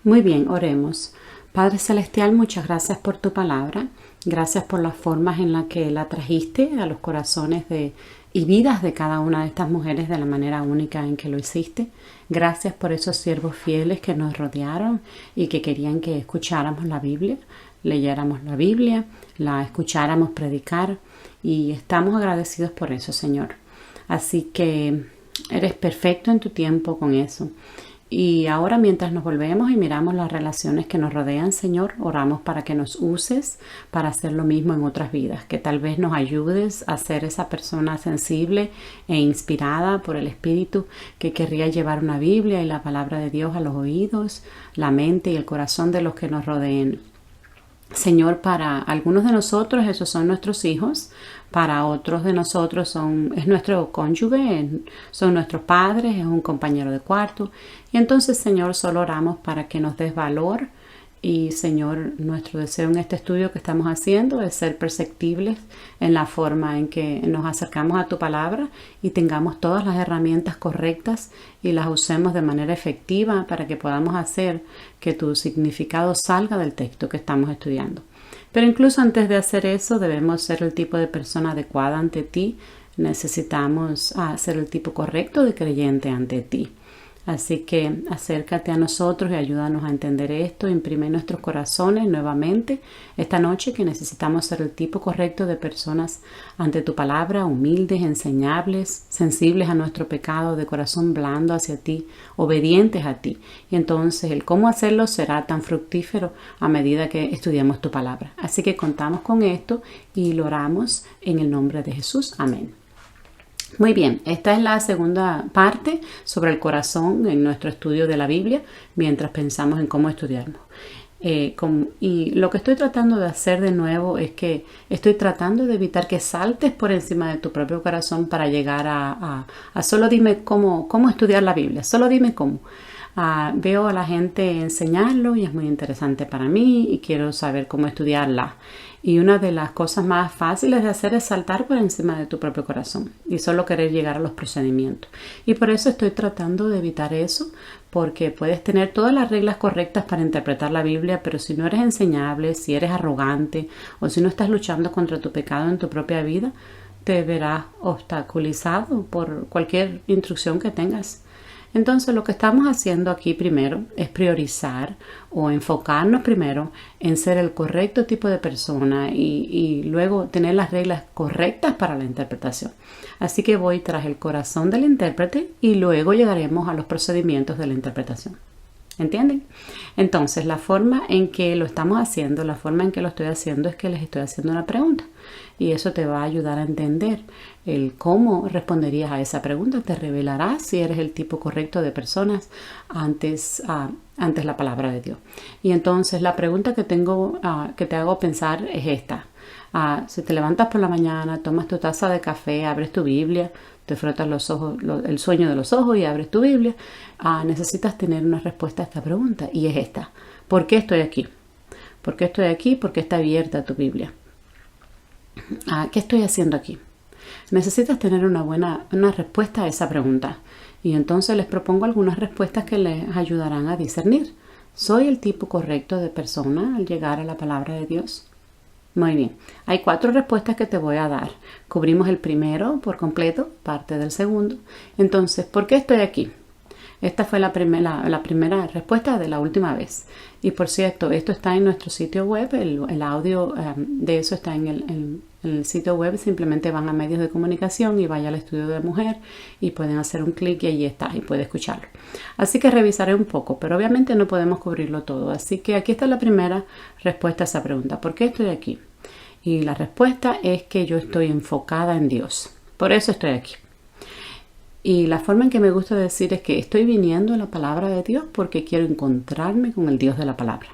Muy bien, oremos. Padre Celestial, muchas gracias por tu palabra. Gracias por las formas en las que la trajiste a los corazones y vidas de cada una de estas mujeres de la manera única en que lo hiciste. Gracias por esos siervos fieles que nos rodearon y que querían que escucháramos la Biblia, leyéramos la Biblia, la escucháramos predicar, y estamos agradecidos por eso, Señor. Así que eres perfecto en tu tiempo con eso. Y ahora, mientras nos volvemos y miramos las relaciones que nos rodean, Señor, oramos para que nos uses para hacer lo mismo en otras vidas, que tal vez nos ayudes a ser esa persona sensible e inspirada por el Espíritu que querría llevar una Biblia y la palabra de Dios a los oídos, la mente y el corazón de los que nos rodeen. Señor, para algunos de nosotros esos son nuestros hijos, para otros de nosotros es nuestro cónyuge, son nuestros padres, es un compañero de cuarto. Y entonces, Señor, solo oramos para que nos des valor. Y, Señor, nuestro deseo en este estudio que estamos haciendo es ser perceptibles en la forma en que nos acercamos a tu palabra y tengamos todas las herramientas correctas y las usemos de manera efectiva para que podamos hacer que tu significado salga del texto que estamos estudiando. Pero incluso antes de hacer eso, debemos ser el tipo de persona adecuada ante ti. Necesitamos ser el tipo correcto de creyente ante ti. Así que acércate a nosotros y ayúdanos a entender esto. Imprime en nuestros corazones nuevamente esta noche que necesitamos ser el tipo correcto de personas ante tu palabra, humildes, enseñables, sensibles a nuestro pecado, de corazón blando hacia ti, obedientes a ti. Y entonces el cómo hacerlo será tan fructífero a medida que estudiamos tu palabra. Así que contamos con esto y lo oramos en el nombre de Jesús. Amén. Muy bien, esta es la segunda parte sobre el corazón en nuestro estudio de la Biblia, mientras pensamos en cómo estudiarlo. Y lo que estoy tratando de hacer de nuevo es que estoy tratando de evitar que saltes por encima de tu propio corazón para llegar a solo dime cómo estudiar la Biblia, solo dime cómo. Veo a la gente enseñarlo y es muy interesante para mí y quiero saber cómo estudiarla. Y una de las cosas más fáciles de hacer es saltar por encima de tu propio corazón y solo querer llegar a los procedimientos. Y por eso estoy tratando de evitar eso, porque puedes tener todas las reglas correctas para interpretar la Biblia, pero si no eres enseñable, si eres arrogante o si no estás luchando contra tu pecado en tu propia vida, te verás obstaculizado por cualquier instrucción que tengas. Entonces lo que estamos haciendo aquí primero es priorizar o enfocarnos primero en ser el correcto tipo de persona y luego tener las reglas correctas para la interpretación. Así que voy tras el corazón del intérprete y luego llegaremos a los procedimientos de la interpretación. ¿Entienden? Entonces la forma en que lo estamos haciendo, la forma en que lo estoy haciendo es que les estoy haciendo una pregunta. Y eso te va a ayudar a entender el cómo responderías a esa pregunta. Te revelará si eres el tipo correcto de personas antes la palabra de Dios. Y entonces la pregunta que te hago pensar es esta. Si te levantas por la mañana, tomas tu taza de café, abres tu Biblia, te frotas los ojos, el sueño de los ojos y abres tu Biblia, necesitas tener una respuesta a esta pregunta y es esta. ¿Por qué estoy aquí? ¿Por qué estoy aquí? ¿Por qué está abierta tu Biblia? ¿Qué estoy haciendo aquí? Necesitas tener una respuesta a esa pregunta. Y entonces les propongo algunas respuestas que les ayudarán a discernir. ¿Soy el tipo correcto de persona al llegar a la palabra de Dios? Muy bien. Hay 4 respuestas que te voy a dar. Cubrimos el primero por completo, parte del segundo. Entonces, ¿por qué estoy aquí? Esta fue la primera respuesta de la última vez. Y por cierto, esto está en nuestro sitio web. El audio de eso está en el sitio web. Simplemente van a medios de comunicación y vaya al estudio de mujer y pueden hacer un clic y allí está y puede escucharlo. Así que revisaré un poco, pero obviamente no podemos cubrirlo todo. Así que aquí está la primera respuesta a esa pregunta. ¿Por qué estoy aquí? Y la respuesta es que yo estoy enfocada en Dios. Por eso estoy aquí. Y la forma en que me gusta decir es que estoy viniendo a la palabra de Dios porque quiero encontrarme con el Dios de la palabra.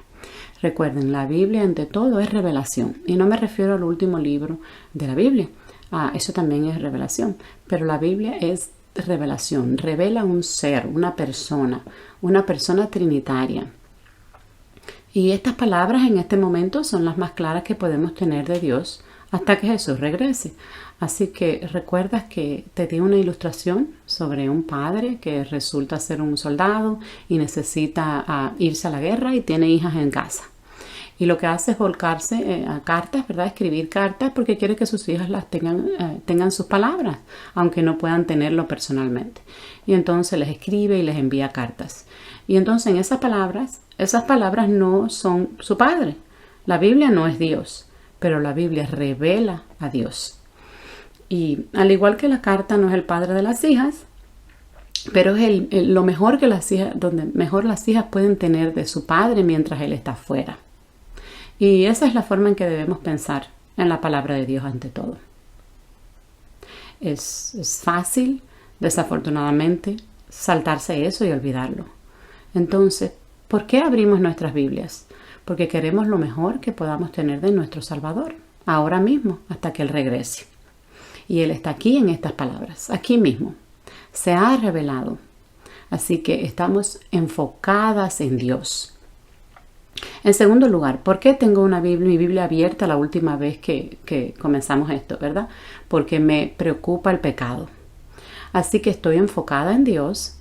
Recuerden, la Biblia ante todo es revelación. Y no me refiero al último libro de la Biblia. Eso también es revelación. Pero la Biblia es revelación. Revela un ser, una persona trinitaria. Y estas palabras en este momento son las más claras que podemos tener de Dios hasta que Jesús regrese. Así que recuerdas que te di una ilustración sobre un padre que resulta ser un soldado y necesita irse a la guerra y tiene hijas en casa. Y lo que hace es volcarse a cartas, ¿verdad? Escribir cartas porque quiere que sus hijas las tengan sus palabras, aunque no puedan tenerlo personalmente. Y entonces les escribe y les envía cartas. Y entonces en esas palabras no son su padre. La Biblia no es Dios, pero la Biblia revela a Dios. Y al igual que la carta no es el padre de las hijas, pero es lo mejor que las hijas, donde mejor las hijas pueden tener de su padre mientras él está fuera. Y esa es la forma en que debemos pensar en la palabra de Dios ante todo. Es fácil, desafortunadamente, saltarse eso y olvidarlo. Entonces, ¿por qué abrimos nuestras Biblias? Porque queremos lo mejor que podamos tener de nuestro Salvador, ahora mismo, hasta que Él regrese. Y Él está aquí en estas palabras, aquí mismo. Se ha revelado. Así que estamos enfocadas en Dios. En segundo lugar, ¿por qué tengo mi Biblia abierta la última vez que comenzamos esto, verdad? Porque me preocupa el pecado. Así que estoy enfocada en Dios,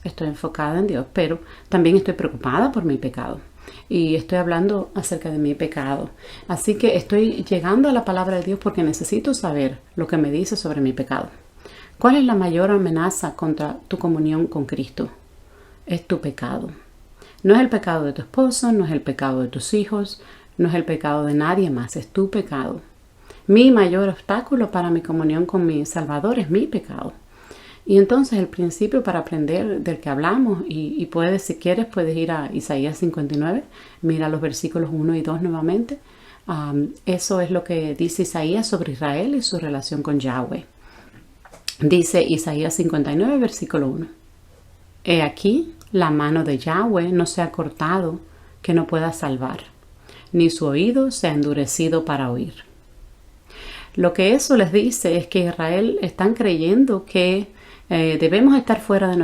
pero también estoy preocupada por mi pecado. Y estoy hablando acerca de mi pecado. Así que estoy llegando a la palabra de Dios porque necesito saber lo que me dice sobre mi pecado. ¿Cuál es la mayor amenaza contra tu comunión con Cristo? Es tu pecado. No es el pecado de tu esposo, no es el pecado de tus hijos, no es el pecado de nadie más, es tu pecado. Mi mayor obstáculo para mi comunión con mi Salvador es mi pecado. Y entonces el principio para aprender del que hablamos, y puedes, si quieres, puedes ir a Isaías 59, mira los versículos 1 y 2 nuevamente. Eso es lo que dice Isaías sobre Israel y su relación con Yahweh. Dice Isaías 59, versículo 1. He aquí, la mano de Yahweh no se ha cortado, que no pueda salvar, ni su oído se ha endurecido para oír. Lo que eso les dice es que Israel están creyendo que debemos estar fuera de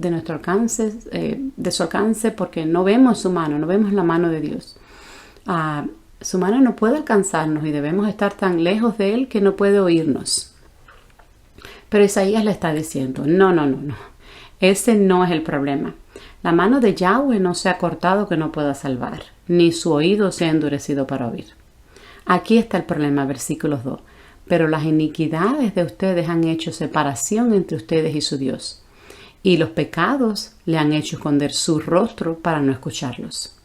nuestro alcance, de su alcance, porque no vemos su mano, no vemos la mano de Dios. Su mano no puede alcanzarnos y debemos estar tan lejos de Él que no puede oírnos. Pero Isaías le está diciendo, no. Ese no es el problema. La mano de Yahweh no se ha cortado que no pueda salvar, ni su oído se ha endurecido para oír. Aquí está el problema, versículos 2. Pero las iniquidades de ustedes han hecho separación entre ustedes y su Dios, y los pecados le han hecho esconder su rostro para no escucharlos.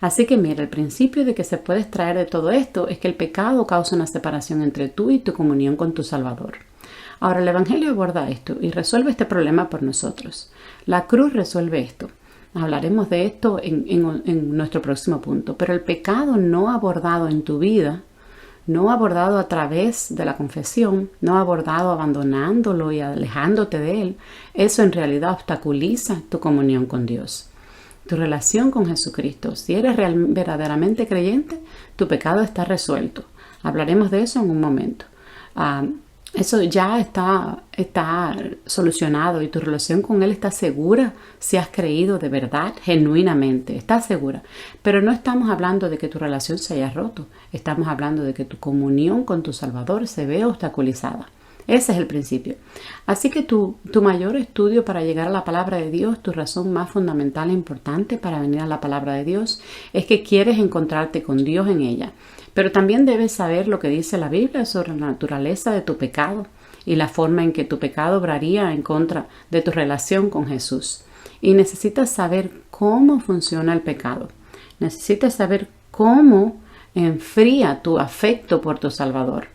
Así que mira, el principio de que se puede extraer de todo esto es que el pecado causa una separación entre tú y tu comunión con tu Salvador. Ahora, el Evangelio aborda esto y resuelve este problema por nosotros. La cruz resuelve esto. Hablaremos de esto en nuestro próximo punto. Pero el pecado no abordado en tu vida, no abordado a través de la confesión, no abordado abandonándolo y alejándote de él, eso en realidad obstaculiza tu comunión con Dios. Tu relación con Jesucristo. Si eres verdaderamente creyente, tu pecado está resuelto. Hablaremos de eso en un momento. Eso ya está solucionado y tu relación con Él está segura si has creído de verdad, genuinamente, está segura. Pero no estamos hablando de que tu relación se haya roto, estamos hablando de que tu comunión con tu Salvador se ve obstaculizada. Ese es el principio. Así que tu mayor estudio para llegar a la palabra de Dios, tu razón más fundamental e importante para venir a la palabra de Dios, es que quieres encontrarte con Dios en ella. Pero también debes saber lo que dice la Biblia sobre la naturaleza de tu pecado y la forma en que tu pecado obraría en contra de tu relación con Jesús. Y necesitas saber cómo funciona el pecado. Necesitas saber cómo enfría tu afecto por tu Salvador.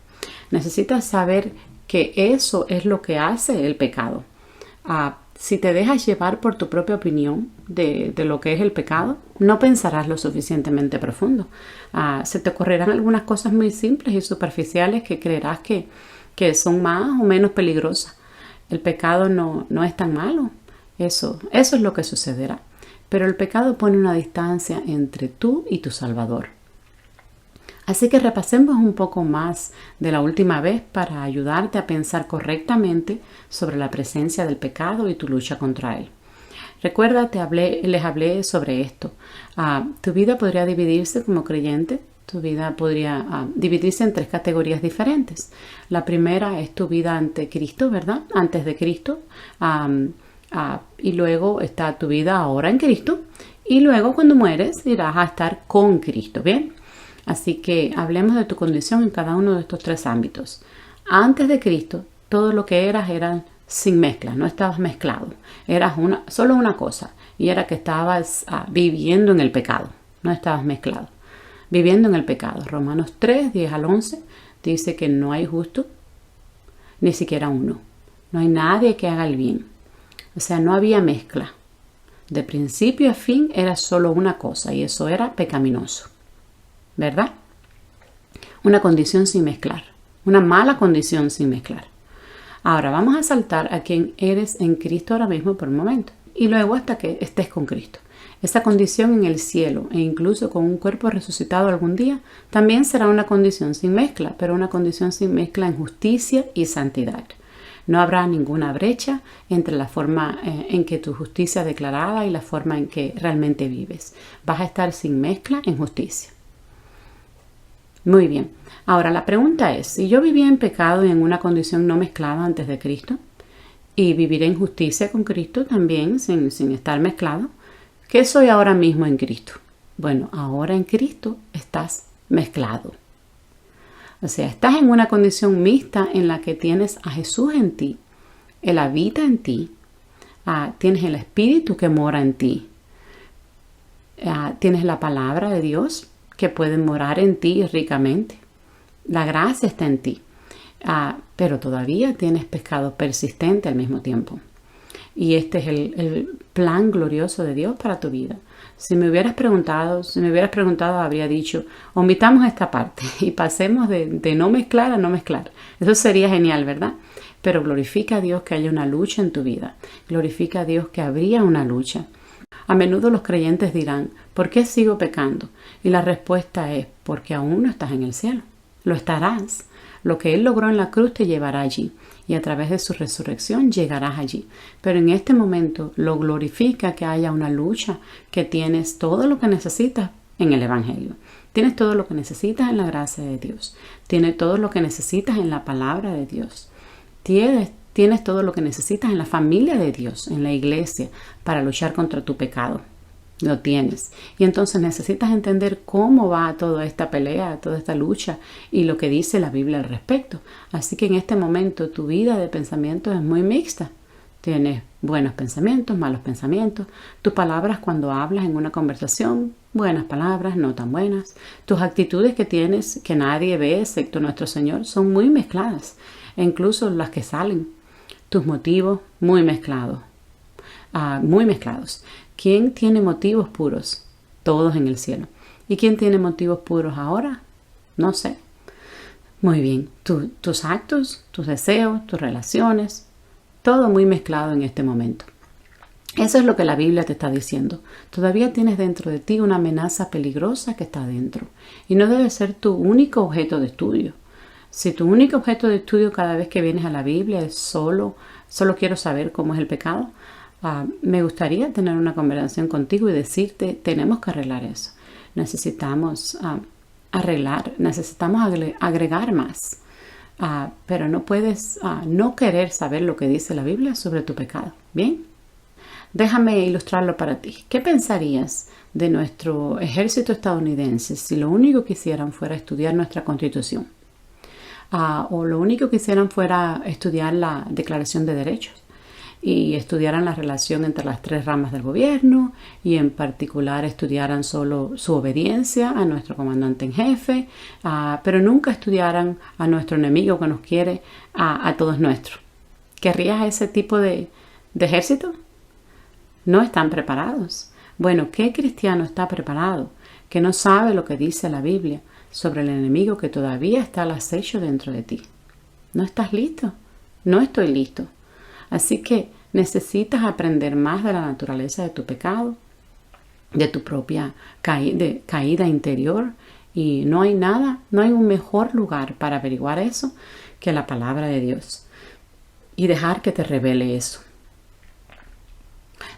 Necesitas saber que eso es lo que hace el pecado. Si te dejas llevar por tu propia opinión de lo que es el pecado, no pensarás lo suficientemente profundo. Se te ocurrirán algunas cosas muy simples y superficiales que creerás que son más o menos peligrosas. El pecado no es tan malo. Eso es lo que sucederá. Pero el pecado pone una distancia entre tú y tu Salvador. Así que repasemos un poco más de la última vez para ayudarte a pensar correctamente sobre la presencia del pecado y tu lucha contra él. Recuerda, les hablé sobre esto. Tu vida podría dividirse como creyente Tu vida podría dividirse en 3 categorías diferentes. La primera es tu vida ante Cristo, ¿verdad? Antes de Cristo. Y luego está tu vida ahora en Cristo. Y luego cuando mueres irás a estar con Cristo, ¿bien? Así que hablemos de tu condición en cada uno de estos 3 ámbitos. Antes de Cristo, todo lo que eras sin mezcla, no estabas mezclado. Eras solo una cosa, y era que estabas viviendo en el pecado, no estabas mezclado. Viviendo en el pecado. Romanos 3, 10 al 11 dice que no hay justo, ni siquiera uno. No hay nadie que haga el bien. O sea, no había mezcla. De principio a fin era solo una cosa, y eso era pecaminoso. ¿Verdad? Una condición sin mezclar. Una mala condición sin mezclar. Ahora vamos a saltar a quien eres en Cristo ahora mismo por un momento. Y luego hasta que estés con Cristo. Esa condición en el cielo e incluso con un cuerpo resucitado algún día también será una condición sin mezcla, pero una condición sin mezcla en justicia y santidad. No habrá ninguna brecha entre la forma en que tu justicia es declarada y la forma en que realmente vives. Vas a estar sin mezcla en justicia. Muy bien. Ahora la pregunta es, si yo vivía en pecado y en una condición no mezclada antes de Cristo, y viviré en justicia con Cristo también sin estar mezclado, ¿qué soy ahora mismo en Cristo? Bueno, ahora en Cristo estás mezclado. O sea, estás en una condición mixta en la que tienes a Jesús en ti, Él habita en ti, tienes el Espíritu que mora en ti, tienes la palabra de Dios que puede morar en ti ricamente. La gracia está en ti, pero todavía tienes pecado persistente al mismo tiempo. Y este es el plan glorioso de Dios para tu vida. Si me hubieras preguntado, habría dicho, omitamos esta parte y pasemos de no mezclar a no mezclar. Eso sería genial, ¿verdad? Pero glorifica a Dios que haya una lucha en tu vida. Glorifica a Dios que habría una lucha. A menudo los creyentes dirán, ¿por qué sigo pecando? Y la respuesta es, porque aún no estás en el cielo. Lo estarás. Lo que Él logró en la cruz te llevará allí. Y a través de su resurrección llegarás allí. Pero en este momento lo glorifica que haya una lucha, que tienes todo lo que necesitas en el Evangelio. Tienes todo lo que necesitas en la gracia de Dios. Tienes todo lo que necesitas en la palabra de Dios. Tienes todo lo que necesitas en la familia de Dios, en la iglesia, para luchar contra tu pecado. Lo tienes. Y entonces necesitas entender cómo va toda esta pelea, toda esta lucha y lo que dice la Biblia al respecto. Así que en este momento tu vida de pensamientos es muy mixta. Tienes buenos pensamientos, malos pensamientos. Tus palabras cuando hablas en una conversación, buenas palabras, no tan buenas. Tus actitudes que tienes, que nadie ve excepto nuestro Señor, son muy mezcladas. E incluso las que salen. Tus motivos, muy mezclados. Muy mezclados. ¿Quién tiene motivos puros? Todos en el cielo. ¿Y quién tiene motivos puros ahora? No sé. Muy bien. Tus actos, tus deseos, tus relaciones, todo muy mezclado en este momento. Eso es lo que la Biblia te está diciendo. Todavía tienes dentro de ti una amenaza peligrosa que está dentro. Y no debe ser tu único objeto de estudio. Si tu único objeto de estudio cada vez que vienes a la Biblia es solo quiero saber cómo es el pecado, me gustaría tener una conversación contigo y decirte, tenemos que arreglar eso. Necesitamos necesitamos agregar más. Pero no puedes no querer saber lo que dice la Biblia sobre tu pecado. ¿Bien? Déjame ilustrarlo para ti. ¿Qué pensarías de nuestro ejército estadounidense si lo único que hicieran fuera estudiar nuestra Constitución? O lo único que hicieran fuera estudiar la Declaración de Derechos y estudiaran la relación entre las 3 ramas del gobierno y en particular estudiaran solo su obediencia a nuestro comandante en jefe, pero nunca estudiaran a nuestro enemigo que nos quiere a todos nuestros. ¿Querrías ese tipo de ejército? No están preparados. Bueno, ¿qué cristiano está preparado que no sabe lo que dice la Biblia sobre el enemigo que todavía está al acecho dentro de ti? ¿No estás listo? No estoy listo. Así que necesitas aprender más de la naturaleza de tu pecado, de tu propia caída interior. Y no hay un mejor lugar para averiguar eso que la palabra de Dios. Y dejar que te revele eso.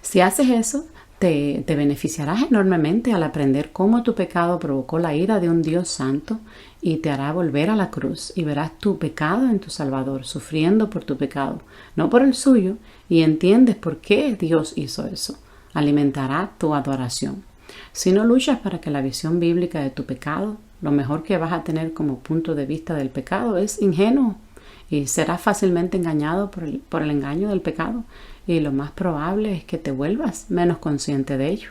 Si haces eso, Te beneficiarás enormemente al aprender cómo tu pecado provocó la ira de un Dios santo y te hará volver a la cruz y verás tu pecado en tu Salvador, sufriendo por tu pecado, no por el suyo, y entiendes por qué Dios hizo eso. Alimentará tu adoración. Si no luchas para que la visión bíblica de tu pecado, lo mejor que vas a tener como punto de vista del pecado es ingenuo y serás fácilmente engañado por el engaño del pecado. Y lo más probable es que te vuelvas menos consciente de ello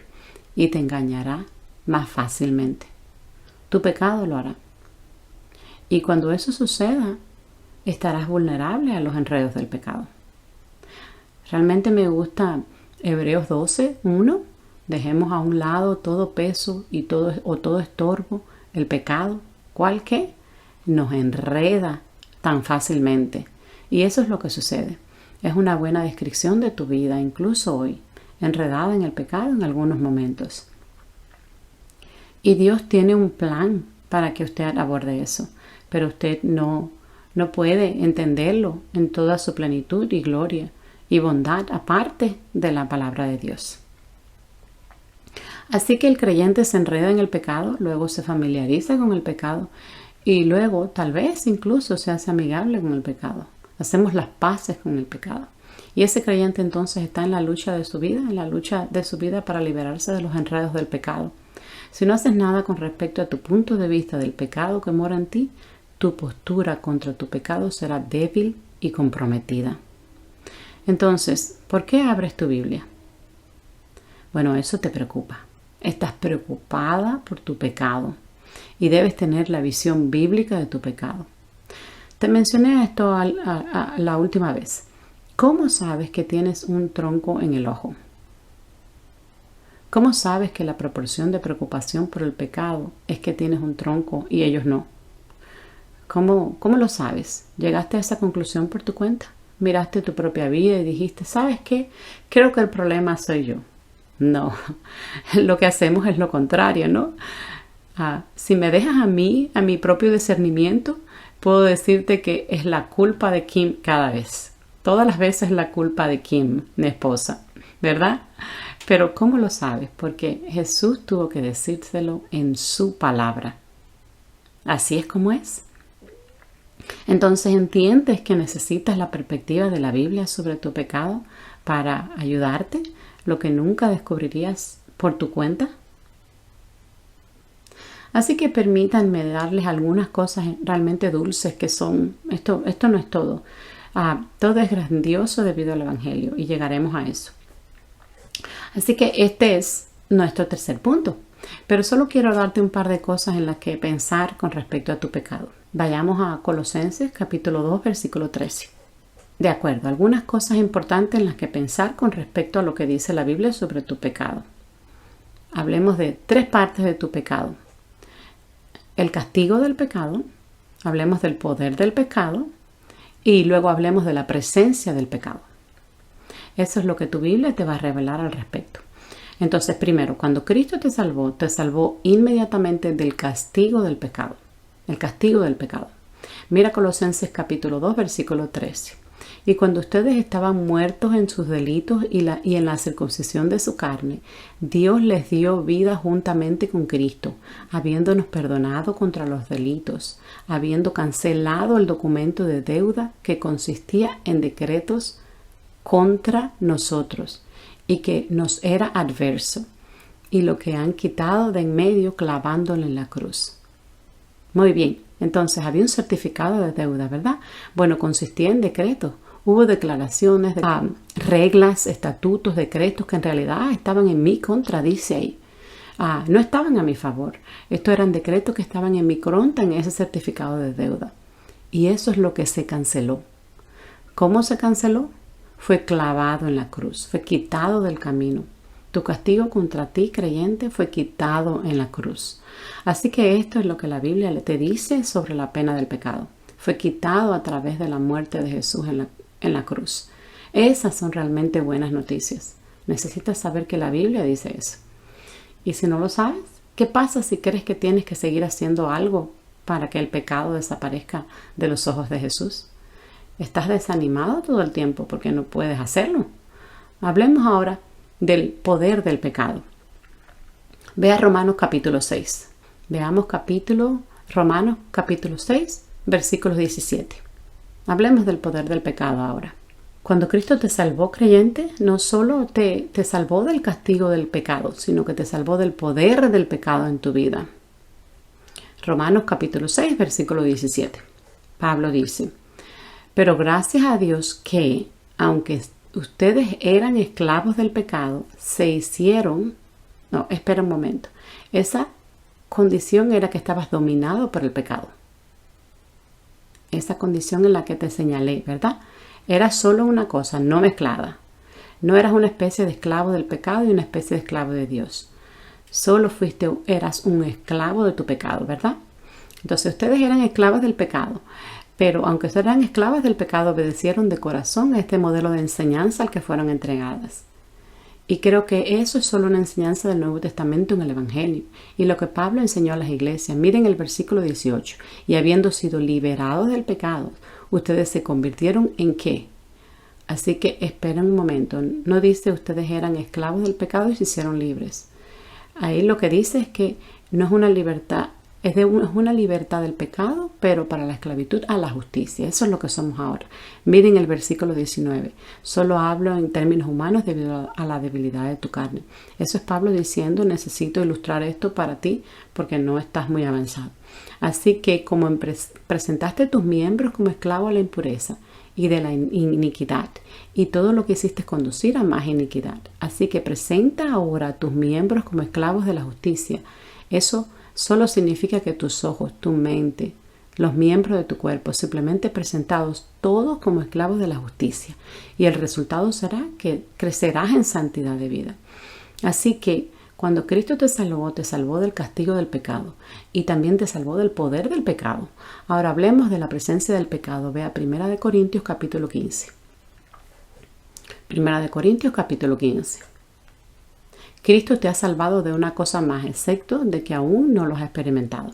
y te engañará más fácilmente. Tu pecado lo hará. Y cuando eso suceda, estarás vulnerable a los enredos del pecado. Realmente me gusta Hebreos 12:1. Dejemos a un lado todo peso y todo estorbo, el pecado, ¿cuál qué? Nos enreda tan fácilmente. Y eso es lo que sucede. Es una buena descripción de tu vida, incluso hoy, enredada en el pecado en algunos momentos. Y Dios tiene un plan para que usted aborde eso, pero usted no puede entenderlo en toda su plenitud y gloria y bondad aparte de la palabra de Dios. Así que el creyente se enreda en el pecado, luego se familiariza con el pecado y luego tal vez incluso se hace amigable con el pecado. Hacemos las paces con el pecado. Y ese creyente entonces está en la lucha de su vida, para liberarse de los enredos del pecado. Si no haces nada con respecto a tu punto de vista del pecado que mora en ti, tu postura contra tu pecado será débil y comprometida. Entonces, ¿por qué abres tu Biblia? Bueno, eso te preocupa. Estás preocupada por tu pecado y debes tener la visión bíblica de tu pecado. Te mencioné esto la última vez. ¿Cómo sabes que tienes un tronco en el ojo? ¿Cómo sabes que la proporción de preocupación por el pecado es que tienes un tronco y ellos no? ¿Cómo lo sabes? ¿Llegaste a esa conclusión por tu cuenta? ¿Miraste tu propia vida y dijiste, ¿sabes qué? Creo que el problema soy yo. No, lo que hacemos es lo contrario, ¿no? Si me dejas a mi propio discernimiento, puedo decirte que es la culpa de Kim cada vez. Todas las veces la culpa de Kim, mi esposa, ¿verdad? Pero ¿cómo lo sabes? Porque Jesús tuvo que decírselo en su palabra. Así es como es. Entonces entiendes que necesitas la perspectiva de la Biblia sobre tu pecado para ayudarte, lo que nunca descubrirías por tu cuenta. Así que permítanme darles algunas cosas realmente dulces que son, esto no es todo. Todo es grandioso debido al Evangelio y llegaremos a eso. Así que este es nuestro tercer punto. Pero solo quiero darte un par de cosas en las que pensar con respecto a tu pecado. Vayamos a Colosenses capítulo 2, versículo 13. De acuerdo, algunas cosas importantes en las que pensar con respecto a lo que dice la Biblia sobre tu pecado. Hablemos de 3 partes de tu pecado. El castigo del pecado, hablemos del poder del pecado y luego hablemos de la presencia del pecado. Eso es lo que tu Biblia te va a revelar al respecto. Entonces, primero, cuando Cristo te salvó inmediatamente del castigo del pecado. El castigo del pecado. Mira Colosenses capítulo 2, versículo 13. Y cuando ustedes estaban muertos en sus delitos y en la circuncisión de su carne, Dios les dio vida juntamente con Cristo, habiéndonos perdonado contra los delitos, habiendo cancelado el documento de deuda que consistía en decretos contra nosotros y que nos era adverso, y lo que han quitado de en medio clavándolo en la cruz. Muy bien, entonces había un certificado de deuda, ¿verdad? Bueno, consistía en decretos. Hubo declaraciones, reglas, estatutos, decretos que en realidad estaban en mi contra, dice ahí. No estaban a mi favor. Estos eran decretos que estaban en mi contra en ese certificado de deuda. Y eso es lo que se canceló. ¿Cómo se canceló? Fue clavado en la cruz, fue quitado del camino. Tu castigo contra ti, creyente, fue quitado en la cruz. Así que esto es lo que la Biblia te dice sobre la pena del pecado. Fue quitado a través de la muerte de Jesús en la cruz. Esas son realmente buenas noticias. Necesitas saber que la Biblia dice eso. Y si no lo sabes, ¿qué pasa si crees que tienes que seguir haciendo algo para que el pecado desaparezca de los ojos de Jesús? Estás desanimado todo el tiempo porque no puedes hacerlo. Hablemos ahora del poder del pecado. Vea Romanos capítulo 6. Veamos Romanos capítulo 6, versículos 17. Hablemos del poder del pecado ahora. Cuando Cristo te salvó, creyente, no solo te salvó del castigo del pecado, sino que te salvó del poder del pecado en tu vida. Romanos capítulo 6, versículo 17. Pablo dice: pero gracias a Dios que, aunque ustedes eran esclavos del pecado, se hicieron... No, espera un momento. Esa condición era que estabas dominado por el pecado. Esa condición en la que te señalé, ¿verdad? Era solo una cosa, no mezclada. No eras una especie de esclavo del pecado y una especie de esclavo de Dios. Solo eras un esclavo de tu pecado, ¿verdad? Entonces ustedes eran esclavos del pecado. Pero aunque eran esclavas del pecado, obedecieron de corazón a este modelo de enseñanza al que fueron entregadas. Y creo que eso es solo una enseñanza del Nuevo Testamento en el Evangelio. Y lo que Pablo enseñó a las iglesias. Miren el versículo 18. Y habiendo sido liberados del pecado, ustedes se convirtieron ¿en qué? Así que esperen un momento. No dice ustedes eran esclavos del pecado y se hicieron libres. Ahí lo que dice es que no es una libertad. Es una libertad del pecado, pero para la esclavitud a la justicia. Eso es lo que somos ahora. Miren el versículo 19. Solo hablo en términos humanos debido a la debilidad de tu carne. Eso es Pablo diciendo: necesito ilustrar esto para ti porque no estás muy avanzado. Así que como presentaste tus miembros como esclavos a la impureza y de la iniquidad, y todo lo que hiciste es conducir a más iniquidad. Así que presenta ahora tus miembros como esclavos de la justicia. Eso solo significa que tus ojos, tu mente, los miembros de tu cuerpo, simplemente presentados todos como esclavos de la justicia. Y el resultado será que crecerás en santidad de vida. Así que cuando Cristo te salvó del castigo del pecado y también te salvó del poder del pecado. Ahora hablemos de la presencia del pecado. Vea 1 Corintios capítulo 15. 1 Corintios capítulo 15. Cristo te ha salvado de una cosa más, excepto de que aún no lo has experimentado.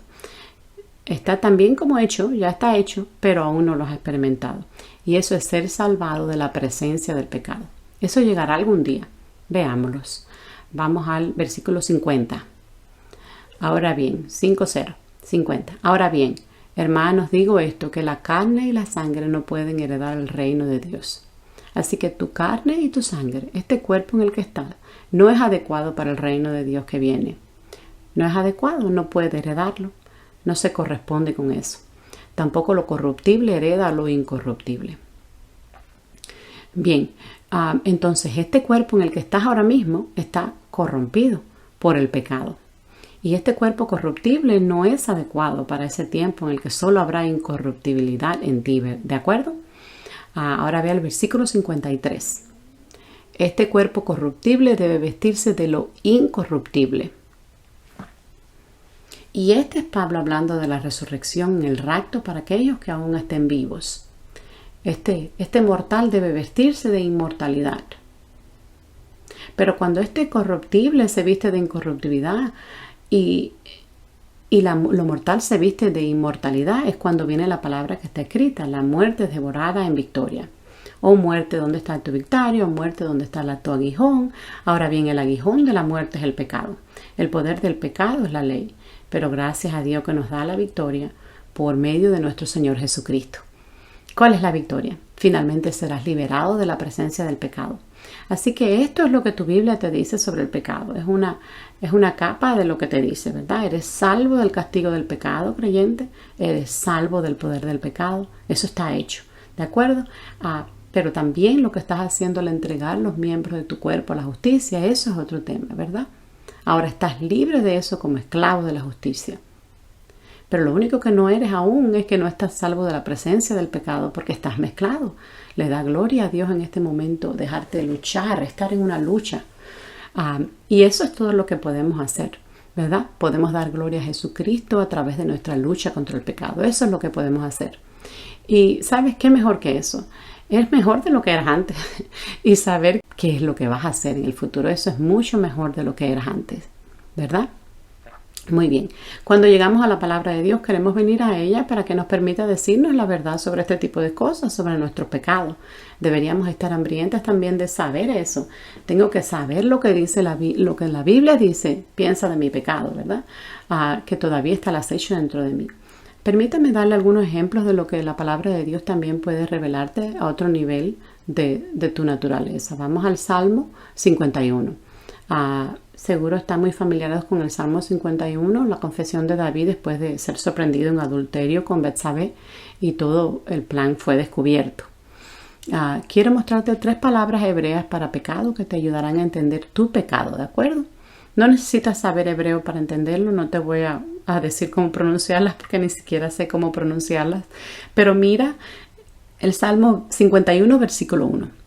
Está tan bien como hecho, ya está hecho, pero aún no lo has experimentado. Y eso es ser salvado de la presencia del pecado. Eso llegará algún día. Veámoslos. Vamos al versículo 50. Ahora bien, 50. Ahora bien, hermanos, digo esto, que la carne y la sangre no pueden heredar el reino de Dios. Así que tu carne y tu sangre, este cuerpo en el que estás, no es adecuado para el reino de Dios que viene. No es adecuado, no puede heredarlo. No se corresponde con eso. Tampoco lo corruptible hereda lo incorruptible. Bien, entonces este cuerpo en el que estás ahora mismo está corrompido por el pecado. Y este cuerpo corruptible no es adecuado para ese tiempo en el que solo habrá incorruptibilidad en ti. ¿De acuerdo? Ahora ve el versículo 53. Este cuerpo corruptible debe vestirse de lo incorruptible. Y este es Pablo hablando de la resurrección en el rapto para aquellos que aún estén vivos. Este mortal debe vestirse de inmortalidad. Pero cuando este corruptible se viste de incorruptibilidad y lo mortal se viste de inmortalidad, es cuando viene la palabra que está escrita: la muerte es devorada en victoria. O muerte, ¿dónde está tu victoria? O muerte, ¿dónde está tu aguijón? Ahora bien, el aguijón de la muerte es el pecado. El poder del pecado es la ley. Pero gracias a Dios que nos da la victoria por medio de nuestro Señor Jesucristo. ¿Cuál es la victoria? Finalmente serás liberado de la presencia del pecado. Así que esto es lo que tu Biblia te dice sobre el pecado. Es una capa de lo que te dice, ¿verdad? Eres salvo del castigo del pecado, creyente. Eres salvo del poder del pecado. Eso está hecho, ¿de acuerdo? Pero también lo que estás haciendo al entregar los miembros de tu cuerpo a la justicia, eso es otro tema, ¿verdad? Ahora estás libre de eso como esclavo de la justicia. Pero lo único que no eres aún es que no estás salvo de la presencia del pecado porque estás mezclado. Le da gloria a Dios en este momento dejarte luchar, estar en una lucha. Y eso es todo lo que podemos hacer, ¿verdad? Podemos dar gloria a Jesucristo a través de nuestra lucha contra el pecado. Eso es lo que podemos hacer. Y ¿sabes qué mejor que eso? Es mejor de lo que eras antes. Y saber qué es lo que vas a hacer en el futuro. Eso es mucho mejor de lo que eras antes, ¿verdad? Muy bien, cuando llegamos a la palabra de Dios queremos venir a ella para que nos permita decirnos la verdad sobre este tipo de cosas, sobre nuestros pecados. Deberíamos estar hambrientas también de saber eso. Tengo que saber lo que dice lo que la Biblia dice, piensa de mi pecado, ¿verdad? Que todavía está el acecho dentro de mí. Permítame darle algunos ejemplos de lo que la palabra de Dios también puede revelarte a otro nivel de tu naturaleza. Vamos al Salmo 51. Seguro están muy familiarizados con el Salmo 51, la confesión de David después de ser sorprendido en adulterio con Betsabé y todo el plan fue descubierto. Quiero mostrarte 3 palabras hebreas para pecado que te ayudarán a entender tu pecado, ¿de acuerdo? No necesitas saber hebreo para entenderlo, no te voy a decir cómo pronunciarlas porque ni siquiera sé cómo pronunciarlas, pero mira el Salmo 51, versículo 1.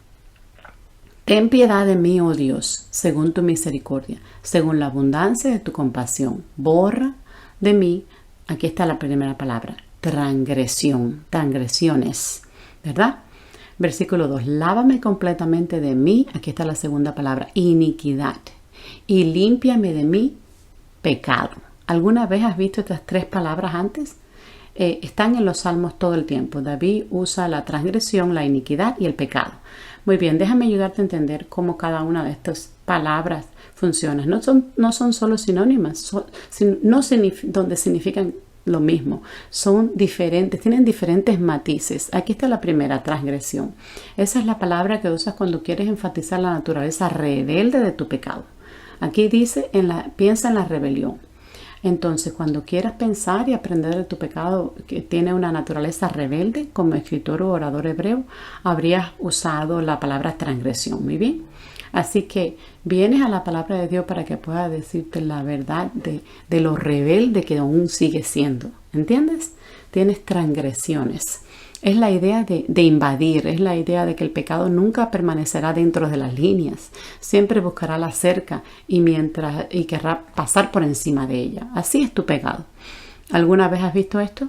Ten piedad de mí, oh Dios, según tu misericordia, según la abundancia de tu compasión. Borra de mí, aquí está la primera palabra, transgresiones, ¿verdad? Versículo 2, lávame completamente de mí, aquí está la segunda palabra, iniquidad, y límpiame de mí, pecado. ¿Alguna vez has visto estas 3 palabras antes? Están en los salmos todo el tiempo. David usa la transgresión, la iniquidad y el pecado. Muy bien, déjame ayudarte a entender cómo cada una de estas palabras funciona. No son solo sinónimas, donde significan lo mismo. Son diferentes, tienen diferentes matices. Aquí está la primera, transgresión. Esa es la palabra que usas cuando quieres enfatizar la naturaleza rebelde de tu pecado. Aquí dice, piensa en la rebelión. Entonces, cuando quieras pensar y aprender de tu pecado que tiene una naturaleza rebelde, como escritor o orador hebreo, habrías usado la palabra transgresión. Muy bien. Así que vienes a la palabra de Dios para que pueda decirte la verdad de lo rebelde que aún sigue siendo. ¿Entiendes? Tienes transgresiones. Es la idea de invadir, es la idea de que el pecado nunca permanecerá dentro de las líneas. Siempre buscará la cerca y querrá pasar por encima de ella. Así es tu pecado. ¿Alguna vez has visto esto?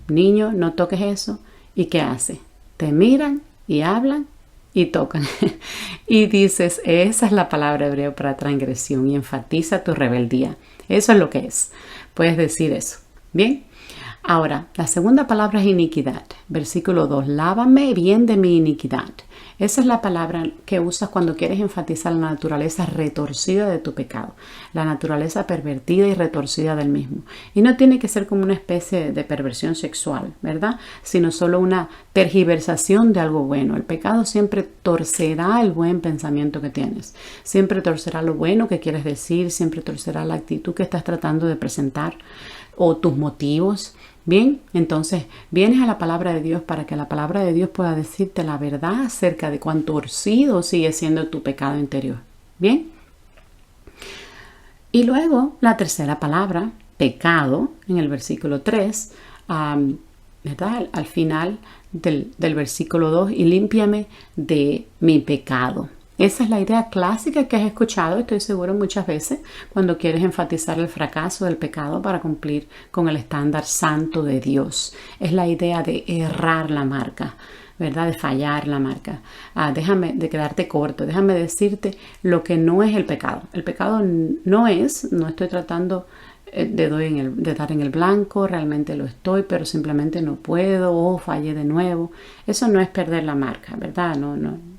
Niño, no toques eso. ¿Y qué hace? Te miran y hablan y tocan. Y dices, esa es la palabra hebrea para transgresión y enfatiza tu rebeldía. Eso es lo que es. Puedes decir eso. ¿Bien? Ahora, la segunda palabra es iniquidad. Versículo 2. Lávame bien de mi iniquidad. Esa es la palabra que usas cuando quieres enfatizar la naturaleza retorcida de tu pecado. La naturaleza pervertida y retorcida del mismo. Y no tiene que ser como una especie de perversión sexual, ¿verdad? Sino solo una tergiversación de algo bueno. El pecado siempre torcerá el buen pensamiento que tienes. Siempre torcerá lo bueno que quieres decir. Siempre torcerá la actitud que estás tratando de presentar o tus motivos. Bien, entonces vienes a la palabra de Dios para que la palabra de Dios pueda decirte la verdad acerca de cuán torcido sigue siendo tu pecado interior. Bien. Y luego la tercera palabra, pecado, en el versículo 3, ¿verdad? Al final del versículo 2, y límpiame de mi pecado. Esa es la idea clásica que has escuchado, estoy seguro, muchas veces cuando quieres enfatizar el fracaso del pecado para cumplir con el estándar santo de Dios. Es la idea de errar la marca, ¿verdad? De fallar la marca. Déjame de quedarte corto, déjame decirte lo que no es el pecado. El pecado no estoy tratando de dar en el blanco, realmente lo estoy, pero simplemente no puedo o fallé de nuevo. Eso no es perder la marca, ¿verdad? No.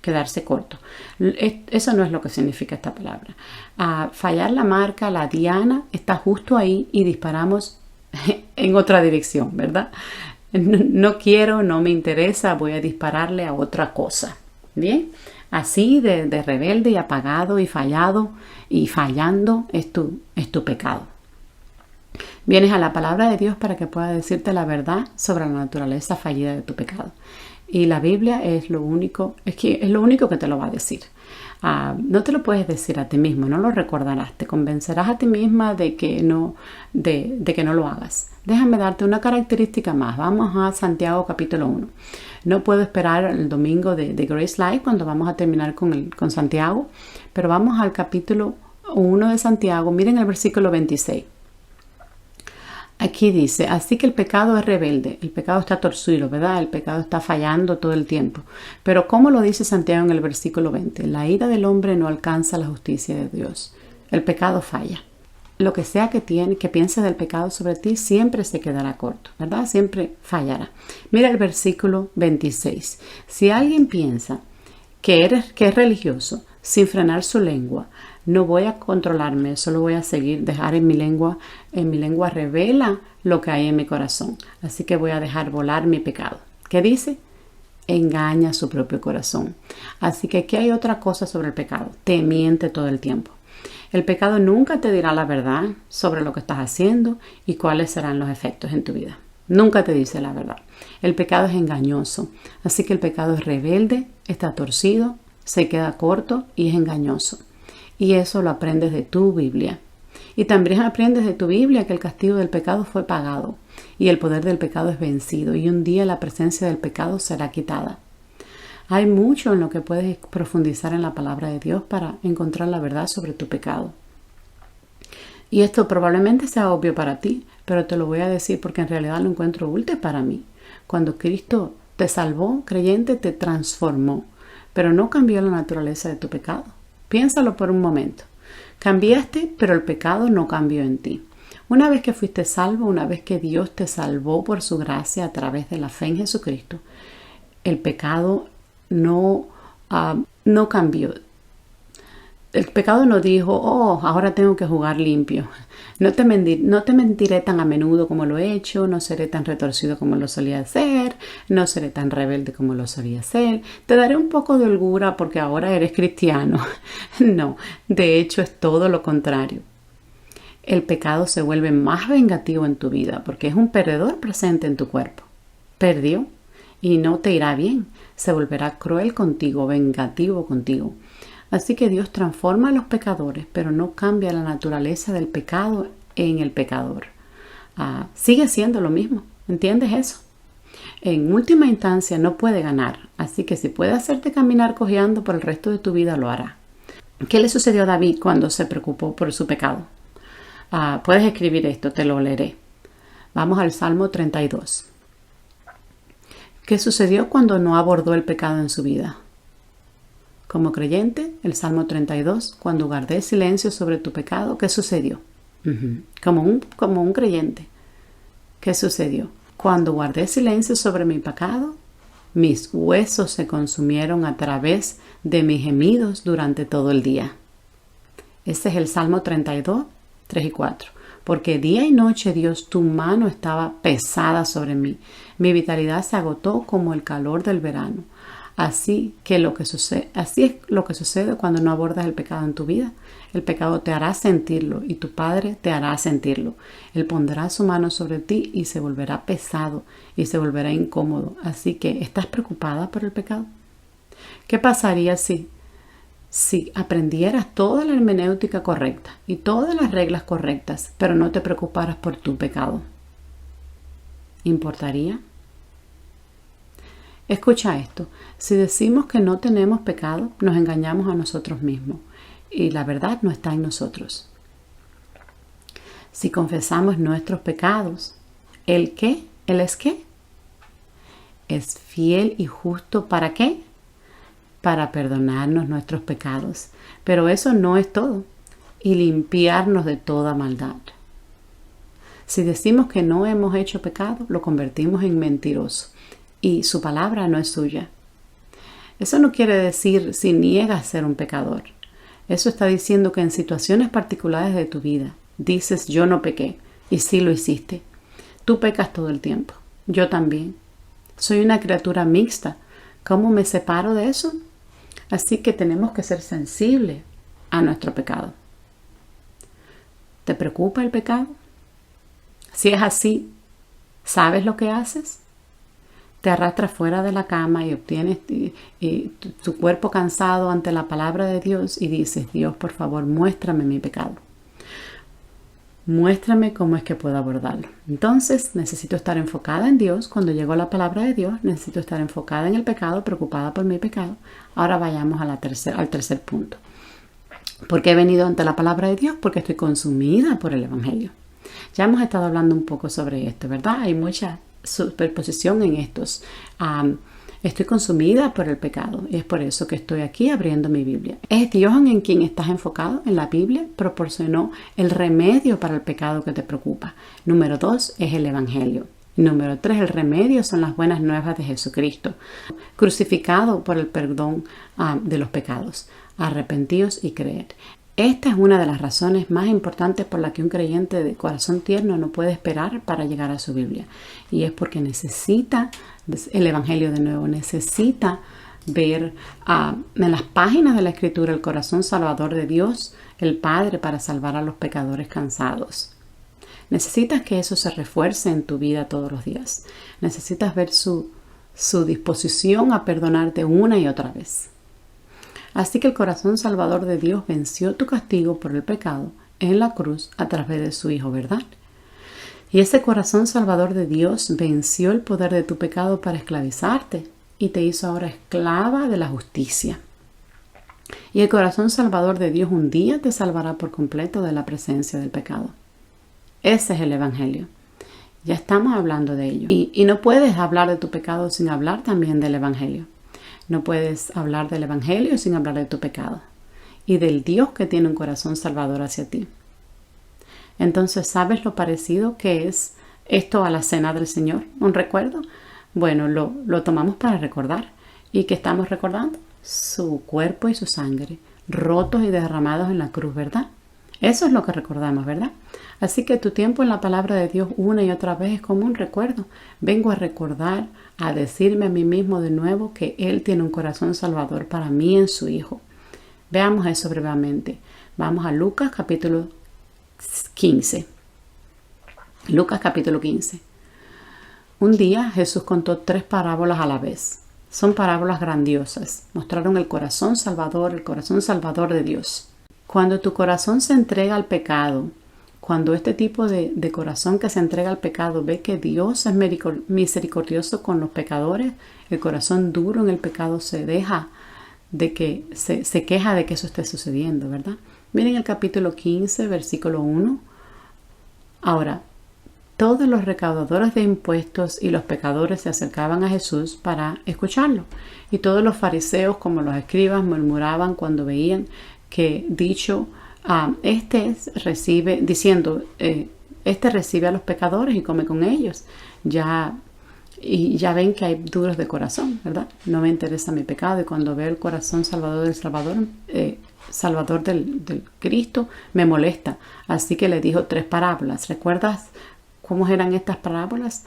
Quedarse corto. Eso no es lo que significa esta palabra. Fallar la marca, la diana, está justo ahí y disparamos en otra dirección, ¿verdad? No quiero, no me interesa, voy a dispararle a otra cosa. ¿Bien? Así de rebelde y apagado y fallado y fallando es tu pecado. Vienes a la palabra de Dios para que pueda decirte la verdad sobre la naturaleza fallida de tu pecado. Y la Biblia es lo único que te lo va a decir. No te lo puedes decir a ti mismo, no lo recordarás, te convencerás a ti misma de que no lo hagas. Déjame darte una característica más. Vamos a Santiago capítulo 1. No puedo esperar el domingo de Grace Life cuando vamos a terminar con Santiago, pero vamos al capítulo 1 de Santiago. Miren el versículo 26. Aquí dice, así que el pecado es rebelde, el pecado está torcido, ¿verdad? El pecado está fallando todo el tiempo. Pero ¿cómo lo dice Santiago en el versículo 20? La ira del hombre no alcanza la justicia de Dios. El pecado falla. lo que sea que pienses del pecado sobre ti, siempre se quedará corto, ¿verdad? Siempre fallará. Mira el versículo 26. Si alguien piensa que es religioso sin frenar su lengua, no voy a controlarme, solo voy a dejar en mi lengua revela lo que hay en mi corazón. Así que voy a dejar volar mi pecado. ¿Qué dice? Engaña su propio corazón. Así que aquí hay otra cosa sobre el pecado. Te miente todo el tiempo. El pecado nunca te dirá la verdad sobre lo que estás haciendo y cuáles serán los efectos en tu vida. Nunca te dice la verdad. El pecado es engañoso. Así que el pecado es rebelde, está torcido, se queda corto y es engañoso. Y eso lo aprendes de tu Biblia. Y también aprendes de tu Biblia que el castigo del pecado fue pagado y el poder del pecado es vencido y un día la presencia del pecado será quitada. Hay mucho en lo que puedes profundizar en la palabra de Dios para encontrar la verdad sobre tu pecado. Y esto probablemente sea obvio para ti, pero te lo voy a decir porque en realidad lo encuentro útil para mí. Cuando Cristo te salvó, creyente, te transformó, pero no cambió la naturaleza de tu pecado. Piénsalo por un momento. Cambiaste, pero el pecado no cambió en ti. Una vez que fuiste salvo, una vez que Dios te salvó por su gracia a través de la fe en Jesucristo, el pecado no cambió. El pecado no dijo, ahora tengo que jugar limpio. No te mentiré tan a menudo como lo he hecho, no seré tan retorcido como lo solía hacer, no seré tan rebelde como lo solía hacer. Te daré un poco de holgura porque ahora eres cristiano. No, de hecho es todo lo contrario. El pecado se vuelve más vengativo en tu vida porque es un perdedor presente en tu cuerpo. Perdió y no te irá bien. Se volverá cruel contigo, vengativo contigo. Así que Dios transforma a los pecadores, pero no cambia la naturaleza del pecado en el pecador. Sigue siendo lo mismo. ¿Entiendes eso? En última instancia no puede ganar. Así que si puede hacerte caminar cojeando por el resto de tu vida, lo hará. ¿Qué le sucedió a David cuando se preocupó por su pecado? Puedes escribir esto, te lo leeré. Vamos al Salmo 32. ¿Qué sucedió cuando no abordó el pecado en su vida? Como creyente, el Salmo 32, cuando guardé silencio sobre tu pecado, ¿qué sucedió? Como un creyente, ¿qué sucedió? Cuando guardé silencio sobre mi pecado, mis huesos se consumieron a través de mis gemidos durante todo el día. Ese es el Salmo 32, 3 y 4. Porque día y noche, Dios, tu mano estaba pesada sobre mí. Mi vitalidad se agotó como el calor del verano. Así es lo que sucede cuando no abordas el pecado en tu vida. El pecado te hará sentirlo y tu Padre te hará sentirlo. Él pondrá su mano sobre ti y se volverá pesado y se volverá incómodo. Así que, ¿estás preocupada por el pecado? ¿Qué pasaría si aprendieras toda la hermenéutica correcta y todas las reglas correctas, pero no te preocuparas por tu pecado? ¿Importaría? Escucha esto. Si decimos que no tenemos pecado, nos engañamos a nosotros mismos y la verdad no está en nosotros. Si confesamos nuestros pecados, ¿el qué? ¿Él es qué? Es fiel y justo ¿para qué? Para perdonarnos nuestros pecados. Pero eso no es todo. Y limpiarnos de toda maldad. Si decimos que no hemos hecho pecado, lo convertimos en mentiroso. Y su palabra no es suya. Eso no quiere decir si niegas ser un pecador. Eso está diciendo que en situaciones particulares de tu vida dices yo no pequé y sí lo hiciste. Tú pecas todo el tiempo. Yo también. Soy una criatura mixta. ¿Cómo me separo de eso? Así que tenemos que ser sensibles a nuestro pecado. ¿Te preocupa el pecado? Si es así, ¿sabes lo que haces? Te arrastras fuera de la cama y obtienes tu cuerpo cansado ante la palabra de Dios y dices, Dios, por favor, muéstrame mi pecado. Muéstrame cómo es que puedo abordarlo. Entonces, necesito estar enfocada en Dios. Cuando llegó la palabra de Dios, necesito estar enfocada en el pecado, preocupada por mi pecado. Ahora vayamos al tercer punto. ¿Por qué he venido ante la palabra de Dios? Porque estoy consumida por el Evangelio. Ya hemos estado hablando un poco sobre esto, ¿verdad? Hay mucha superposición en estos Estoy consumida por el pecado y es por eso que estoy aquí abriendo mi Biblia. ¿Es Dios en quien estás enfocado? En la Biblia proporcionó el remedio para el pecado que te preocupa. Número 2 es el Evangelio. Número 3, el remedio son las buenas nuevas de Jesucristo, crucificado por el perdón de los pecados. Arrepentíos y creed. Esta es una de las razones más importantes por la que un creyente de corazón tierno no puede esperar para llegar a su Biblia. Y es porque necesita el Evangelio de nuevo, necesita ver en las páginas de la Escritura el corazón salvador de Dios, el Padre, para salvar a los pecadores cansados. Necesitas que eso se refuerce en tu vida todos los días. Necesitas ver su disposición a perdonarte una y otra vez. Así que el corazón salvador de Dios venció tu castigo por el pecado en la cruz a través de su Hijo, ¿verdad? Y ese corazón salvador de Dios venció el poder de tu pecado para esclavizarte y te hizo ahora esclava de la justicia. Y el corazón salvador de Dios un día te salvará por completo de la presencia del pecado. Ese es el Evangelio. Ya estamos hablando de ello. Y no puedes hablar de tu pecado sin hablar también del Evangelio. No puedes hablar del Evangelio sin hablar de tu pecado y del Dios que tiene un corazón salvador hacia ti. Entonces, ¿sabes lo parecido que es esto a la cena del Señor? ¿Un recuerdo? Bueno, lo tomamos para recordar. ¿Y qué estamos recordando? Su cuerpo y su sangre, rotos y derramados en la cruz, ¿verdad? Eso es lo que recordamos, ¿verdad? Así que tu tiempo en la palabra de Dios una y otra vez es como un recuerdo. Vengo a recordar, a decirme a mí mismo de nuevo que Él tiene un corazón salvador para mí en su Hijo. Veamos eso brevemente. Vamos a Lucas capítulo 15. Lucas capítulo 15. Un día Jesús contó 3 parábolas a la vez. Son parábolas grandiosas. Mostraron el corazón salvador de Dios. Cuando tu corazón se entrega al pecado, cuando este tipo de corazón que se entrega al pecado ve que Dios es misericordioso con los pecadores, el corazón duro en el pecado se queja de que eso esté sucediendo, ¿verdad? Miren el capítulo 15, versículo 1. Ahora, todos los recaudadores de impuestos y los pecadores se acercaban a Jesús para escucharlo. Y todos los fariseos, como los escribas, murmuraban cuando veían que este recibe a los pecadores y come con ellos. Ya ven que hay duros de corazón, ¿verdad? No me interesa mi pecado, y cuando veo el corazón salvador del Cristo, me molesta. Así que le dijo 3 parábolas. ¿Recuerdas cómo eran estas parábolas?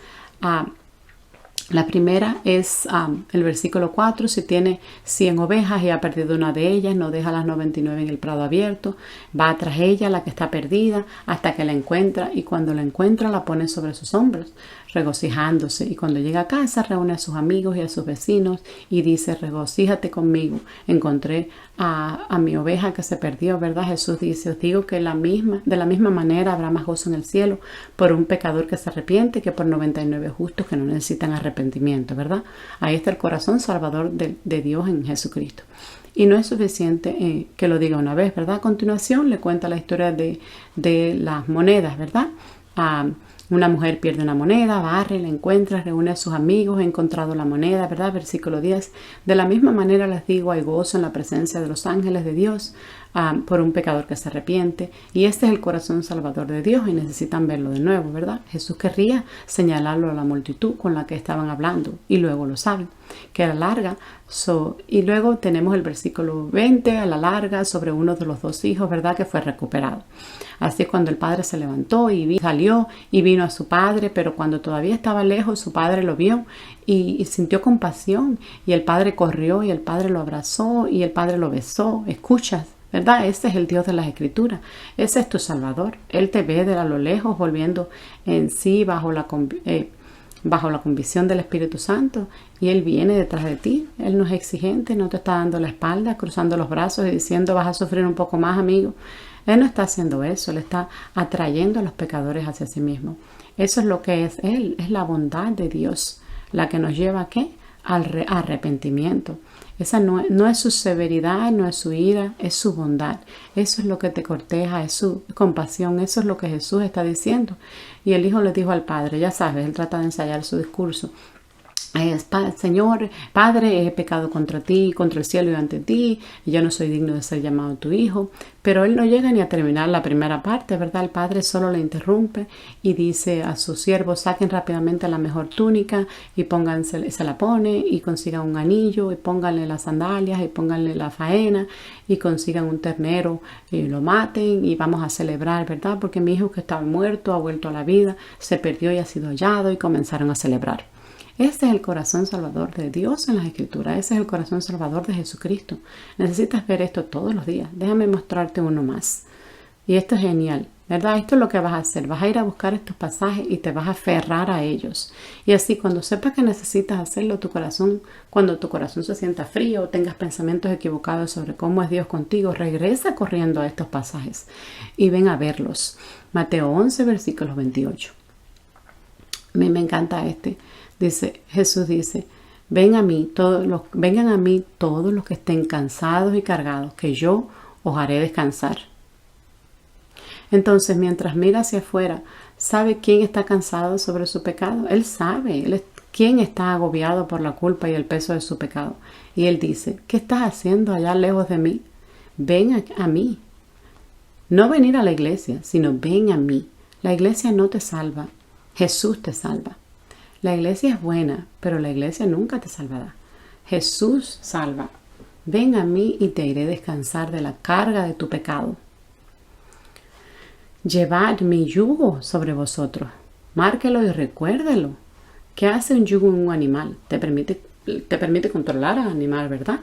La primera es el versículo 4. Si tiene 100 ovejas y ha perdido una de ellas, no deja las 99 en el prado abierto. Va tras ella, la que está perdida, hasta que la encuentra. Y cuando la encuentra, la pone sobre sus hombros, regocijándose. Y cuando llega a casa, reúne a sus amigos y a sus vecinos y dice: regocíjate conmigo, encontré a mi oveja que se perdió, ¿verdad? Jesús dice: os digo que de la misma manera habrá más gozo en el cielo por un pecador que se arrepiente que por 99 justos que no necesitan arrepentimiento, ¿verdad? Ahí está el corazón salvador de Dios en Jesucristo. Y no es suficiente que lo diga una vez, ¿verdad? A continuación le cuenta la historia de las monedas, ¿verdad? Una mujer pierde una moneda, barre, la encuentra, reúne a sus amigos, he encontrado la moneda, ¿verdad? Versículo 10. De la misma manera les digo, hay gozo en la presencia de los ángeles de Dios por un pecador que se arrepiente. Y este es el corazón salvador de Dios y necesitan verlo de nuevo, ¿verdad? Jesús querría señalarlo a la multitud con la que estaban hablando y luego lo saben, que a la larga. Y luego tenemos el versículo 20, a la larga, sobre uno de los 2 hijos, ¿verdad? Que fue recuperado. Así es cuando el padre se levantó y salió y vino a su padre, pero cuando todavía estaba lejos, su padre lo vio y sintió compasión. Y el padre corrió y el padre lo abrazó y el padre lo besó. ¿Escuchas? ¿Verdad? Ese es el Dios de las Escrituras. Ese es tu Salvador. Él te ve de a lo lejos, volviendo en sí bajo la convicción del Espíritu Santo, y Él viene detrás de ti. Él no es exigente, no te está dando la espalda, cruzando los brazos y diciendo: vas a sufrir un poco más, amigo. Él no está haciendo eso. Él está atrayendo a los pecadores hacia sí mismo. Eso es lo que es Él. Es la bondad de Dios la que nos lleva ¿a qué? Al arrepentimiento. Esa no es su severidad, no es su ira, es su bondad. Eso es lo que te corteja, es su compasión. Eso es lo que Jesús está diciendo. Y el hijo le dijo al padre, ya sabes, él trata de ensayar su discurso: Señor, Padre, he pecado contra ti, contra el cielo y ante ti, y yo no soy digno de ser llamado tu hijo. Pero él no llega ni a terminar la primera parte, ¿verdad? El padre solo le interrumpe y dice a sus siervos: saquen rápidamente la mejor túnica y pónganse, se la pone, y consigan un anillo y pónganle las sandalias y pónganle la faena y consigan un ternero y lo maten y vamos a celebrar, ¿verdad? Porque mi hijo que estaba muerto ha vuelto a la vida, se perdió y ha sido hallado, y comenzaron a celebrar. Este es el corazón salvador de Dios en las Escrituras. Ese es el corazón salvador de Jesucristo. Necesitas ver esto todos los días. Déjame mostrarte uno más. Y esto es genial, ¿verdad? Esto es lo que vas a hacer. Vas a ir a buscar estos pasajes y te vas a aferrar a ellos. Y así, cuando sepas que necesitas hacerlo, cuando tu corazón se sienta frío o tengas pensamientos equivocados sobre cómo es Dios contigo, regresa corriendo a estos pasajes y ven a verlos. Mateo 11, versículos 28. A mí me encanta este. Jesús dice: vengan a mí todos los que estén cansados y cargados, que yo os haré descansar. Entonces, mientras mira hacia afuera, ¿sabe quién está cansado sobre su pecado? Él sabe quién está agobiado por la culpa y el peso de su pecado. Y él dice: ¿qué estás haciendo allá lejos de mí? Ven a mí. No venir a la iglesia, sino ven a mí. La iglesia no te salva, Jesús te salva. La iglesia es buena, pero la iglesia nunca te salvará. Jesús salva. Ven a mí y te iré a descansar de la carga de tu pecado. Llevad mi yugo sobre vosotros. Márquelo y recuérdelo. ¿Qué hace un yugo en un animal? Te permite controlar al animal, ¿verdad?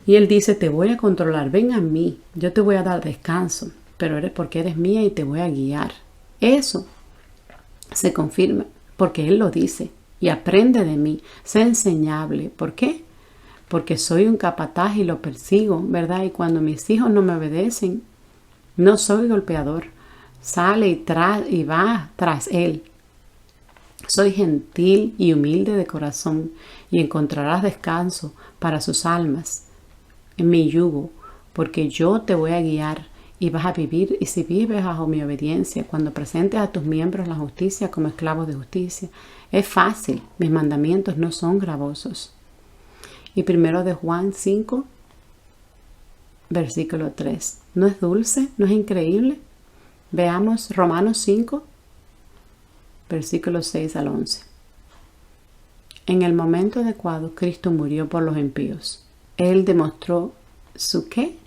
Y él dice: te voy a controlar. Ven a mí. Yo te voy a dar descanso. Pero porque eres mía y te voy a guiar. Eso se confirma porque Él lo dice. Y aprende de mí. Sé enseñable. ¿Por qué? Porque soy un capataz y lo persigo, ¿verdad? Y cuando mis hijos no me obedecen, no soy golpeador. Sale y va tras Él. Soy gentil y humilde de corazón, y encontrarás descanso para sus almas en mi yugo, porque yo te voy a guiar y vas a vivir. Y si vives bajo mi obediencia, cuando presentes a tus miembros la justicia como esclavos de justicia, es fácil. Mis mandamientos no son gravosos. Y 1 de Juan 5, versículo 3. ¿No es dulce? ¿No es increíble? Veamos Romanos 5, versículos 6 al 11. En el momento adecuado, Cristo murió por los impíos. Él demostró ¿su qué?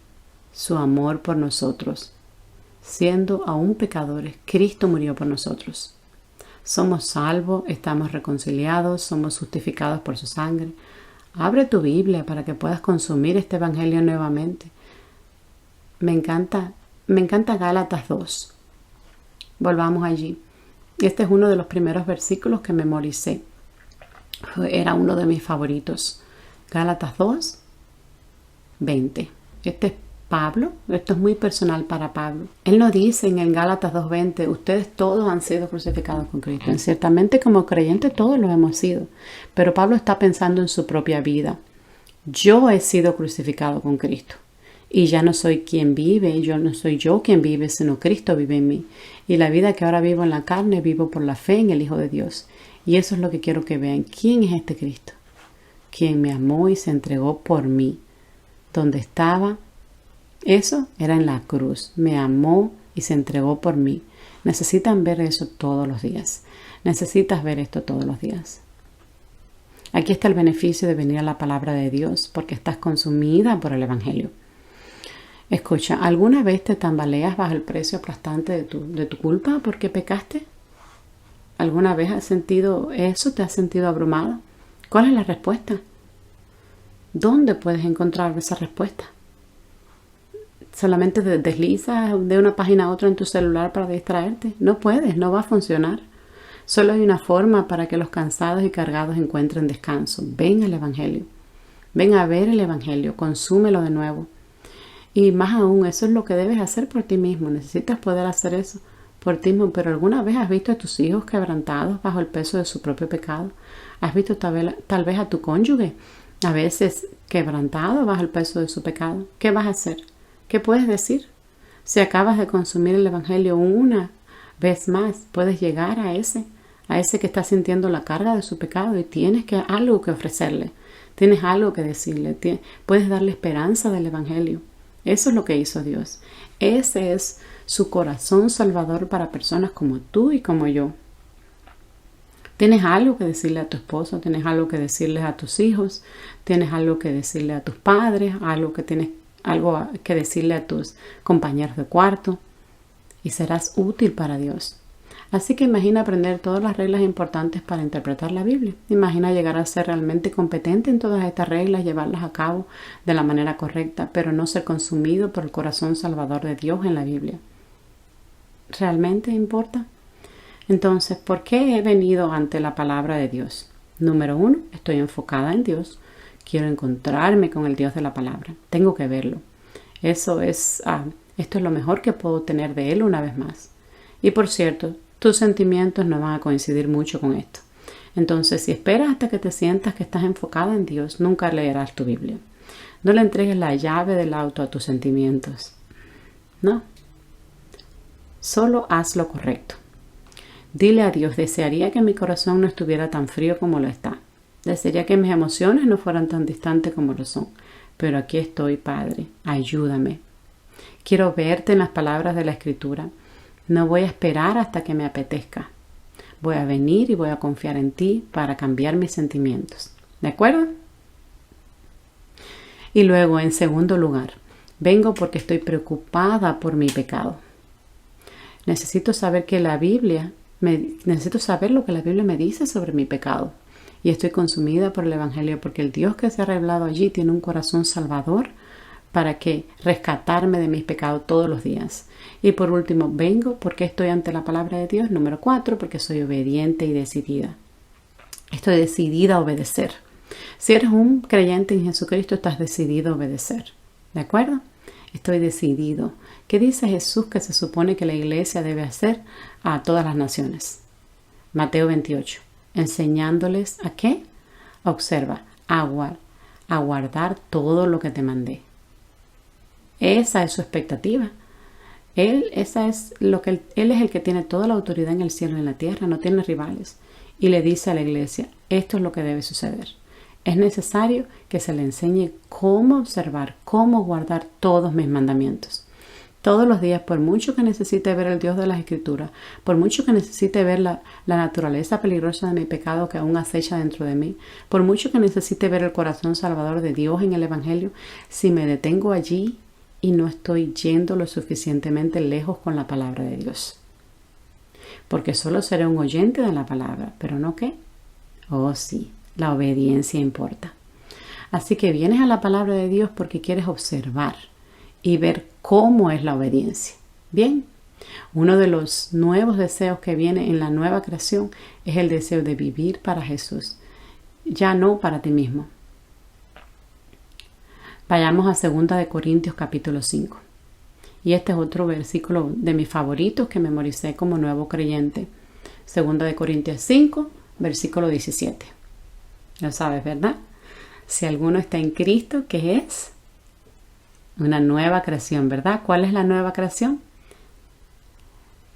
Su amor por nosotros. Siendo aún pecadores, Cristo murió por nosotros. Somos salvos, estamos reconciliados, somos justificados por su sangre. Abre tu Biblia para que puedas consumir este evangelio nuevamente. Me encanta Gálatas 2. Volvamos allí. Este es uno de los primeros versículos que memoricé. Era uno de mis favoritos. Gálatas 2, 20. Este es Pablo. Esto es muy personal para Pablo. Él no dice en el Gálatas 2:20: ustedes todos han sido crucificados con Cristo. Ciertamente, como creyentes todos lo hemos sido. Pero Pablo está pensando en su propia vida. Yo he sido crucificado con Cristo. Y ya no soy quien vive, no soy yo quien vive, sino Cristo vive en mí. Y la vida que ahora vivo en la carne, vivo por la fe en el Hijo de Dios. Y eso es lo que quiero que vean. ¿Quién es este Cristo? Quien me amó y se entregó por mí. ¿Dónde estaba? Eso era en la cruz. Me amó y se entregó por mí. Necesitan ver eso todos los días. Necesitas ver esto todos los días. Aquí está el beneficio de venir a la palabra de Dios, porque estás consumida por el Evangelio. Escucha, ¿alguna vez te tambaleas bajo el precio aplastante de tu culpa porque pecaste? ¿Alguna vez has sentido eso? ¿Te has sentido abrumada? ¿Cuál es la respuesta? ¿Dónde puedes encontrar esa respuesta? ¿Solamente te deslizas de una página a otra en tu celular para distraerte? No puedes, no va a funcionar. Solo hay una forma para que los cansados y cargados encuentren descanso. Ven al Evangelio. Ven a ver el Evangelio. Consúmelo de nuevo. Y más aún, eso es lo que debes hacer por ti mismo. Necesitas poder hacer eso por ti mismo. Pero ¿alguna vez has visto a tus hijos quebrantados bajo el peso de su propio pecado? ¿Has visto tal vez a tu cónyuge a veces quebrantado bajo el peso de su pecado? ¿Qué vas a hacer? ¿Qué puedes decir? Si acabas de consumir el Evangelio una vez más, puedes llegar a a ese que está sintiendo la carga de su pecado y tienes algo que ofrecerle, tienes algo que decirle, puedes darle esperanza del Evangelio. Eso es lo que hizo Dios. Ese es su corazón salvador para personas como tú y como yo. Tienes algo que decirle a tu esposo, tienes algo que decirle a tus hijos, tienes algo que decirle a tus padres, algo que decirle a tus compañeros de cuarto, y serás útil para Dios. Así que imagina aprender todas las reglas importantes para interpretar la Biblia. Imagina llegar a ser realmente competente en todas estas reglas, llevarlas a cabo de la manera correcta, pero no ser consumido por el corazón salvador de Dios en la Biblia. ¿Realmente importa? Entonces, ¿por qué he venido ante la palabra de Dios? Número 1, estoy enfocada en Dios. Quiero encontrarme con el Dios de la palabra. Tengo que verlo. Esto es lo mejor que puedo tener de Él una vez más. Y por cierto, tus sentimientos no van a coincidir mucho con esto. Entonces, si esperas hasta que te sientas que estás enfocada en Dios, nunca leerás tu Biblia. No le entregues la llave del auto a tus sentimientos. No. Solo haz lo correcto. Dile a Dios, desearía que mi corazón no estuviera tan frío como lo está. Desearía que mis emociones no fueran tan distantes como lo son. Pero aquí estoy, Padre. Ayúdame. Quiero verte en las palabras de la Escritura. No voy a esperar hasta que me apetezca. Voy a venir y voy a confiar en ti para cambiar mis sentimientos. ¿De acuerdo? Y luego, en segundo lugar, vengo porque estoy preocupada por mi pecado. Necesito saber necesito saber lo que la Biblia me dice sobre mi pecado. Y estoy consumida por el Evangelio porque el Dios que se ha revelado allí tiene un corazón salvador para rescatarme de mis pecados todos los días. Y por último, vengo porque estoy ante la palabra de Dios. Número 4, porque soy obediente y decidida. Estoy decidida a obedecer. Si eres un creyente en Jesucristo, estás decidido a obedecer. ¿De acuerdo? Estoy decidido. ¿Qué dice Jesús que se supone que la iglesia debe hacer a todas las naciones? Mateo 28. Enseñándoles ¿a qué? Observa, a guardar todo lo que te mandé. Esa es su expectativa. Él es el que tiene toda la autoridad en el cielo y en la tierra, no tiene rivales. Y le dice a la iglesia, esto es lo que debe suceder. Es necesario que se le enseñe cómo observar, cómo guardar todos mis mandamientos. Todos los días, por mucho que necesite ver el Dios de las Escrituras, por mucho que necesite ver la naturaleza peligrosa de mi pecado que aún acecha dentro de mí, por mucho que necesite ver el corazón salvador de Dios en el Evangelio, si me detengo allí y no estoy yendo lo suficientemente lejos con la palabra de Dios. Porque solo seré un oyente de la palabra, ¿pero no qué? Oh sí, la obediencia importa. Así que vienes a la palabra de Dios porque quieres observar y ver cómo es la obediencia. Bien, uno de los nuevos deseos que viene en la nueva creación es el deseo de vivir para Jesús, ya no para ti mismo. Vayamos a 2 de Corintios capítulo 5. Y este es otro versículo de mis favoritos que memoricé como nuevo creyente. 2 de Corintios 5, versículo 17. Lo sabes, ¿verdad? Si alguno está en Cristo, ¿qué es? Una nueva creación, ¿verdad? ¿Cuál es la nueva creación?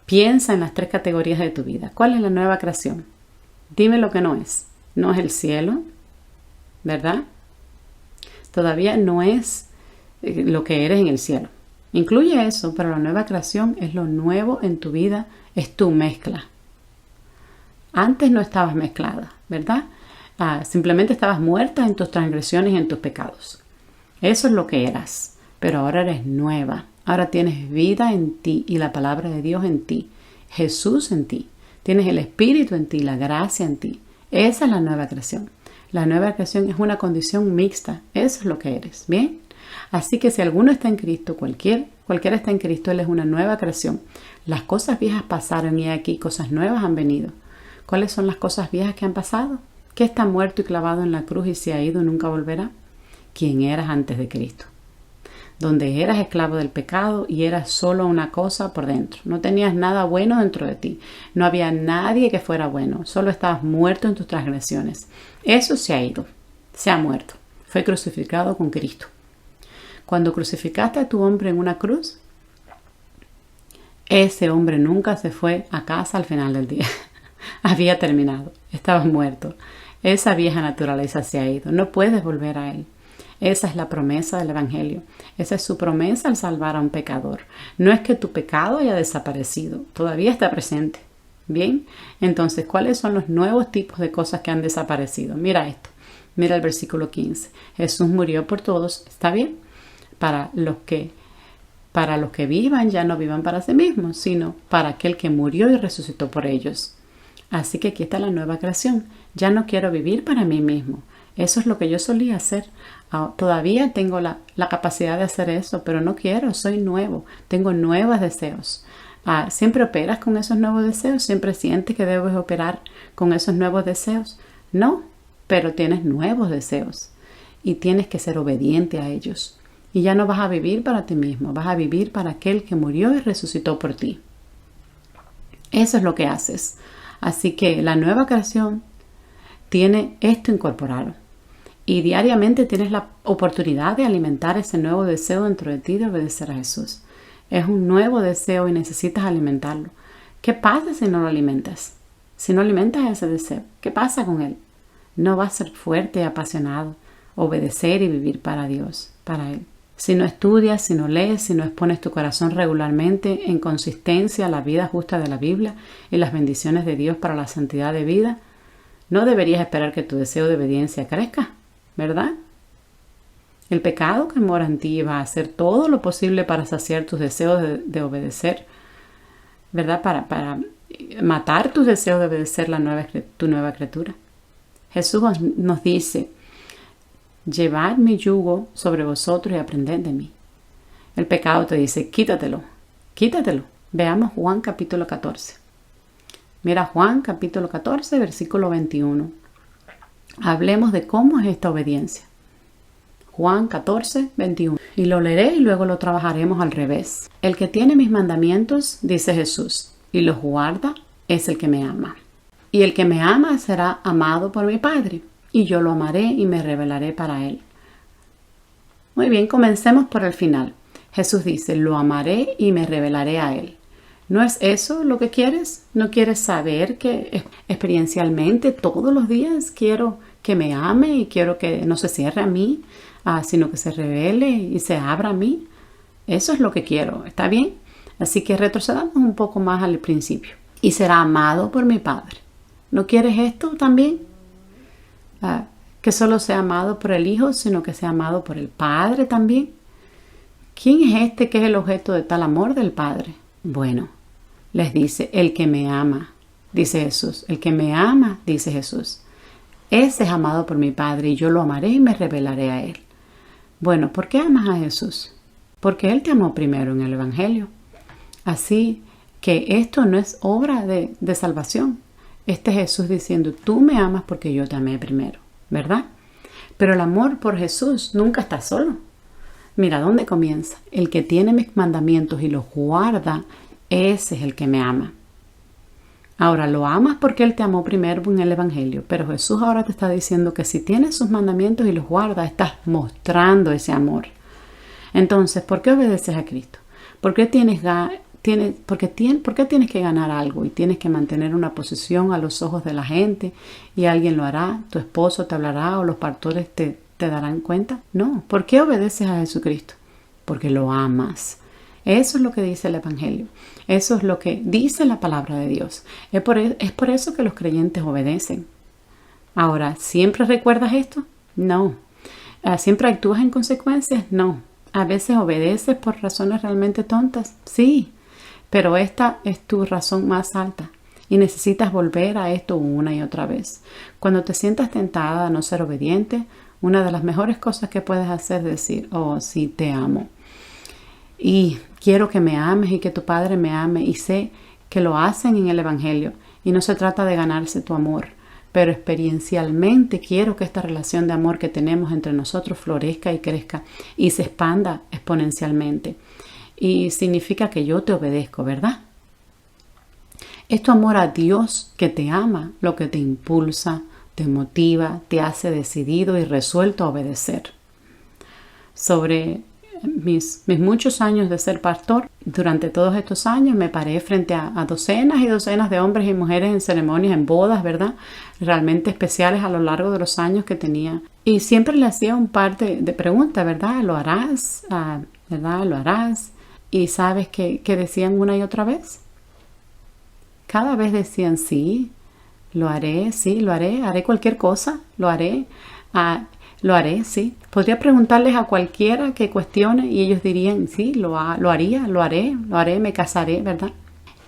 Piensa en las 3 categorías de tu vida. ¿Cuál es la nueva creación? Dime lo que no es. No es el cielo, ¿verdad? Todavía no es lo que eres en el cielo. Incluye eso, pero la nueva creación es lo nuevo en tu vida, es tu mezcla. Antes no estabas mezclada, ¿verdad? Simplemente estabas muerta en tus transgresiones y en tus pecados. Eso es lo que eras, pero ahora eres nueva. Ahora tienes vida en ti y la palabra de Dios en ti, Jesús en ti. Tienes el Espíritu en ti, la gracia en ti. Esa es la nueva creación. La nueva creación es una condición mixta. Eso es lo que eres. ¿Bien? Así que si alguno está en Cristo, cualquiera está en Cristo, Él es una nueva creación. Las cosas viejas pasaron y aquí cosas nuevas han venido. ¿Cuáles son las cosas viejas que han pasado? ¿Qué está muerto y clavado en la cruz y se ha ido y nunca volverá? ¿Quién eras antes de Cristo? Donde eras esclavo del pecado y eras solo una cosa por dentro. No tenías nada bueno dentro de ti. No había nadie que fuera bueno. Solo estabas muerto en tus transgresiones. Eso se ha ido. Se ha muerto. Fue crucificado con Cristo. Cuando crucificaste a tu hombre en una cruz, ese hombre nunca se fue a casa al final del día. Había terminado, estabas muerto. Esa vieja naturaleza se ha ido, no puedes volver a él. Esa es la promesa del Evangelio. Esa es su promesa al salvar a un pecador. No es que tu pecado haya desaparecido, todavía está presente. Bien, entonces, ¿cuáles son los nuevos tipos de cosas que han desaparecido? Mira esto, mira el versículo 15. Jesús murió por todos, ¿está bien? Para los que vivan, ya no vivan para sí mismos, sino para aquel que murió y resucitó por ellos. Así que aquí está la nueva creación. Ya no quiero vivir para mí mismo. Eso es lo que yo solía hacer. Todavía tengo la capacidad de hacer eso, pero no quiero, soy nuevo. Tengo nuevos deseos. ¿Siempre operas con esos nuevos deseos? ¿Siempre sientes que debes operar con esos nuevos deseos? No, pero tienes nuevos deseos y tienes que ser obediente a ellos. Y ya no vas a vivir para ti mismo, vas a vivir para aquel que murió y resucitó por ti. Eso es lo que haces. Así que la nueva creación tiene esto incorporado. Y diariamente tienes la oportunidad de alimentar ese nuevo deseo dentro de ti de obedecer a Jesús. Es un nuevo deseo y necesitas alimentarlo. ¿Qué pasa si no lo alimentas? Si no alimentas ese deseo, ¿qué pasa con él? No va a ser fuerte y apasionado, obedecer y vivir para Dios, para Él. Si no estudias, si no lees, si no expones tu corazón regularmente en consistencia a la vida justa de la Biblia y las bendiciones de Dios para la santidad de vida, no deberías esperar que tu deseo de obediencia crezca, ¿verdad? El pecado que mora en ti va a hacer todo lo posible para saciar tus deseos de obedecer, ¿verdad? Para matar tus deseos de obedecer tu nueva criatura. Jesús nos dice: llevad mi yugo sobre vosotros y aprended de mí. El pecado te dice: quítatelo, quítatelo. Veamos Juan capítulo 14. Mira Juan capítulo 14, versículo 21. Hablemos de cómo es esta obediencia. Juan 14, 21. Y lo leeré y luego lo trabajaremos al revés. El que tiene mis mandamientos, dice Jesús, y los guarda, es el que me ama. Y el que me ama será amado por mi Padre, y yo lo amaré y me revelaré para él. Muy bien, comencemos por el final. Jesús dice: lo amaré y me revelaré a él. ¿No es eso lo que quieres? ¿No quieres saber que experiencialmente todos los días quiero que me ame y quiero que no se cierre a mí, sino que se revele y se abra a mí? Eso es lo que quiero, ¿está bien? Así que retrocedamos un poco más al principio. Y será amado por mi Padre. ¿No quieres esto también? Que solo sea amado por el Hijo, sino que sea amado por el Padre también. ¿Quién es este que es el objeto de tal amor del Padre? Bueno, les dice: el que me ama, dice Jesús. El que me ama, dice Jesús. Ese es amado por mi Padre y yo lo amaré y me revelaré a él. Bueno, ¿por qué amas a Jesús? Porque Él te amó primero en el Evangelio. Así que esto no es obra de salvación. Este es Jesús diciendo: tú me amas porque yo te amé primero, ¿verdad? Pero el amor por Jesús nunca está solo. Mira dónde comienza. El que tiene mis mandamientos y los guarda, ese es el que me ama. Ahora, lo amas porque Él te amó primero en el Evangelio, pero Jesús ahora te está diciendo que si tienes sus mandamientos y los guardas, estás mostrando ese amor. Entonces, ¿por qué obedeces a Cristo? ¿Por qué tienes que ganar algo y tienes que mantener una posición a los ojos de la gente y alguien lo hará? ¿Tu esposo te hablará o los pastores te darán cuenta? No. ¿Por qué obedeces a Jesucristo? Porque lo amas. Eso es lo que dice el Evangelio. Eso es lo que dice la palabra de Dios. Es por eso que los creyentes obedecen. Ahora, ¿siempre recuerdas esto? No. ¿Siempre actúas en consecuencias? No. ¿A veces obedeces por razones realmente tontas? Sí. Pero esta es tu razón más alta y necesitas volver a esto una y otra vez. Cuando te sientas tentada a no ser obediente, una de las mejores cosas que puedes hacer es decir: oh, sí, te amo. Y quiero que me ames y que tu Padre me ame, y sé que lo hacen en el Evangelio y no se trata de ganarse tu amor, pero experiencialmente quiero que esta relación de amor que tenemos entre nosotros florezca y crezca y se expanda exponencialmente. Y significa que yo te obedezco, ¿verdad? Es tu amor a Dios que te ama lo que te impulsa, te motiva, te hace decidido y resuelto a obedecer. Sobre mis muchos años de ser pastor, durante todos estos años me paré frente a docenas y docenas de hombres y mujeres en ceremonias, en bodas, ¿verdad? Realmente especiales a lo largo de los años que tenía. Y siempre le hacía un par de preguntas, ¿verdad? ¿Lo harás? ¿Verdad? ¿Lo harás? ¿Y sabes qué decían una y otra vez? Cada vez decían sí, lo haré, haré cualquier cosa, lo haré. Lo haré, sí. Podría preguntarles a cualquiera que cuestione y ellos dirían, sí, lo haría, lo haré, me casaré, ¿verdad?